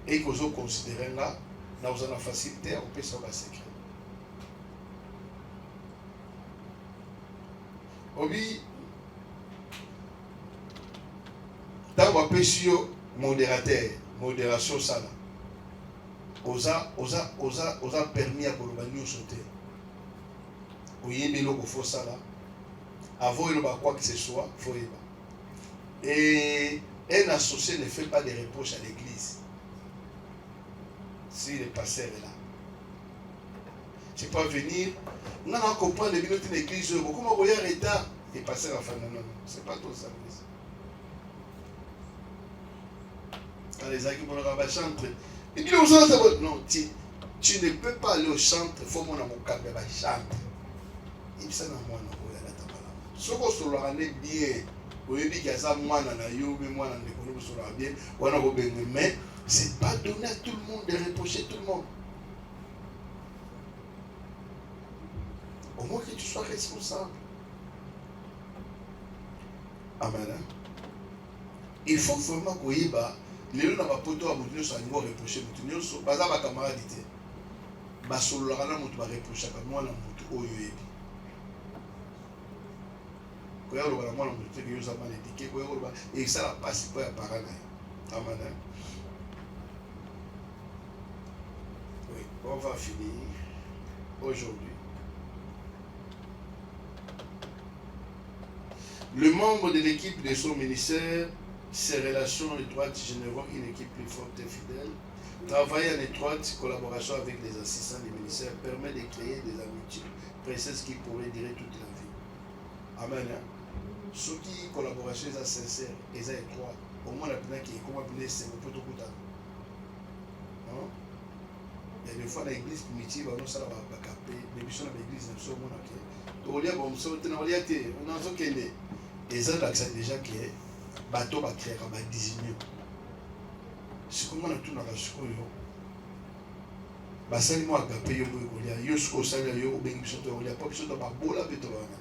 Et que vous considérez là, nous avons la facilité, on peut savoir le secret. Obi, dans ma pécio modérateur, modération ça là, osa permis à Kolobani sauter. Ouyé ko faut ça là. Avant il va quoi que ce soit, faut y va. Et un associé ne fait pas de reproches à l'église. Si le pasteur est là. Je ne peux pas venir. On a compris les minutes de l'église. Comment vous voyez l'état et passer à la fin? Non, ce n'est pas tout ça. Quand les amis vont au chantre, ils disent non, tu ne peux pas aller au chantre, il faut que tu aies un chantre. Il dit ça dans moi. Ce que vous avez bien, vous avez dit qu'il y a ça, moi, mais ce n'est pas donné à tout le monde de reprocher tout le monde. Au moins que tu sois responsable. Amen. Il faut vraiment que les gens n'ont pas poto à bout de nous reprocher. Nous sommes pas à camarade. Basolo la kana mutu ba reprocher ka mwana mutu oyo yebi. Ko ya loba mwana mutu te yoza mane dike ko yoba et ça la passe ko ya parana. Amen. Oui, on va finir aujourd'hui. Le membre de l'équipe de son ministère, ses relations étroites générant une équipe plus forte et fidèle. Travailler en étroite collaboration avec les assistants du ministère permet de créer des amitiés précieuses qui pourraient durer toute la vie. Amen. Ceux qui collaboration sont sincères et étroits, au moins la peine qui est comme appelé c'est un peu tout. Et des fois, dans l'église primitive, on a ça, on a capé, mais puis on a l'église, on a monarqué. Donc, on a bon, on a été, on a ce qu'il est. Et ça, c'est déjà que bateau va créer comme un désigné. C'est comment on a tout dans la secours. Basali mo agapé yo boy kolia yo sko sala yo bengi biso to kolia pa biso to ba bola beto bana.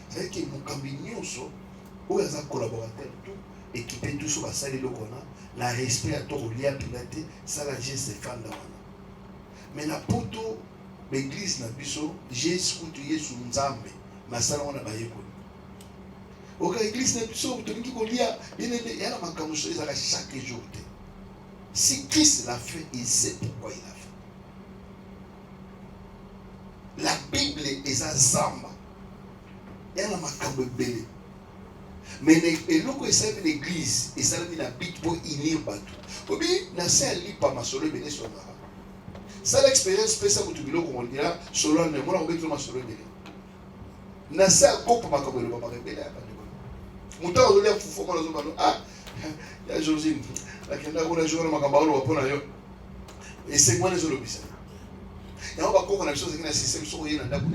C'est que mon cambignoso ou as un collaborateur tout équipé tout sur basali lo kona la respect à to kolia pilaté ça la geste fan da wana. Mais na poto l'église na biso Jésus kutu Yesu nzambe masala wana ba yeko. Oka église na biso to ngi kolia yenene yana makamuso ezaka chaque jour. Si Christ l'a fait, il sait pourquoi il l'a fait. La Bible est un samba. Elle a ma belé. Mais l'eau que c'est l'église, et ça la bite pour unir bateau. Obi, na c'est un lit pas ma solo belé sur la. Ça l'expérience spéciale pour tout le monde, on dira, solo ne, moi on va mettre ma solo belé. Na c'est un couple ma comme le papa belé. Mouta on doit fou moi la zone. Ah, il y a Josine. Lakini kuna jora makabalo wapona yo. Et c'est moi les olobisa. Ya on va comprendre la chose qui na système so yena ndaku.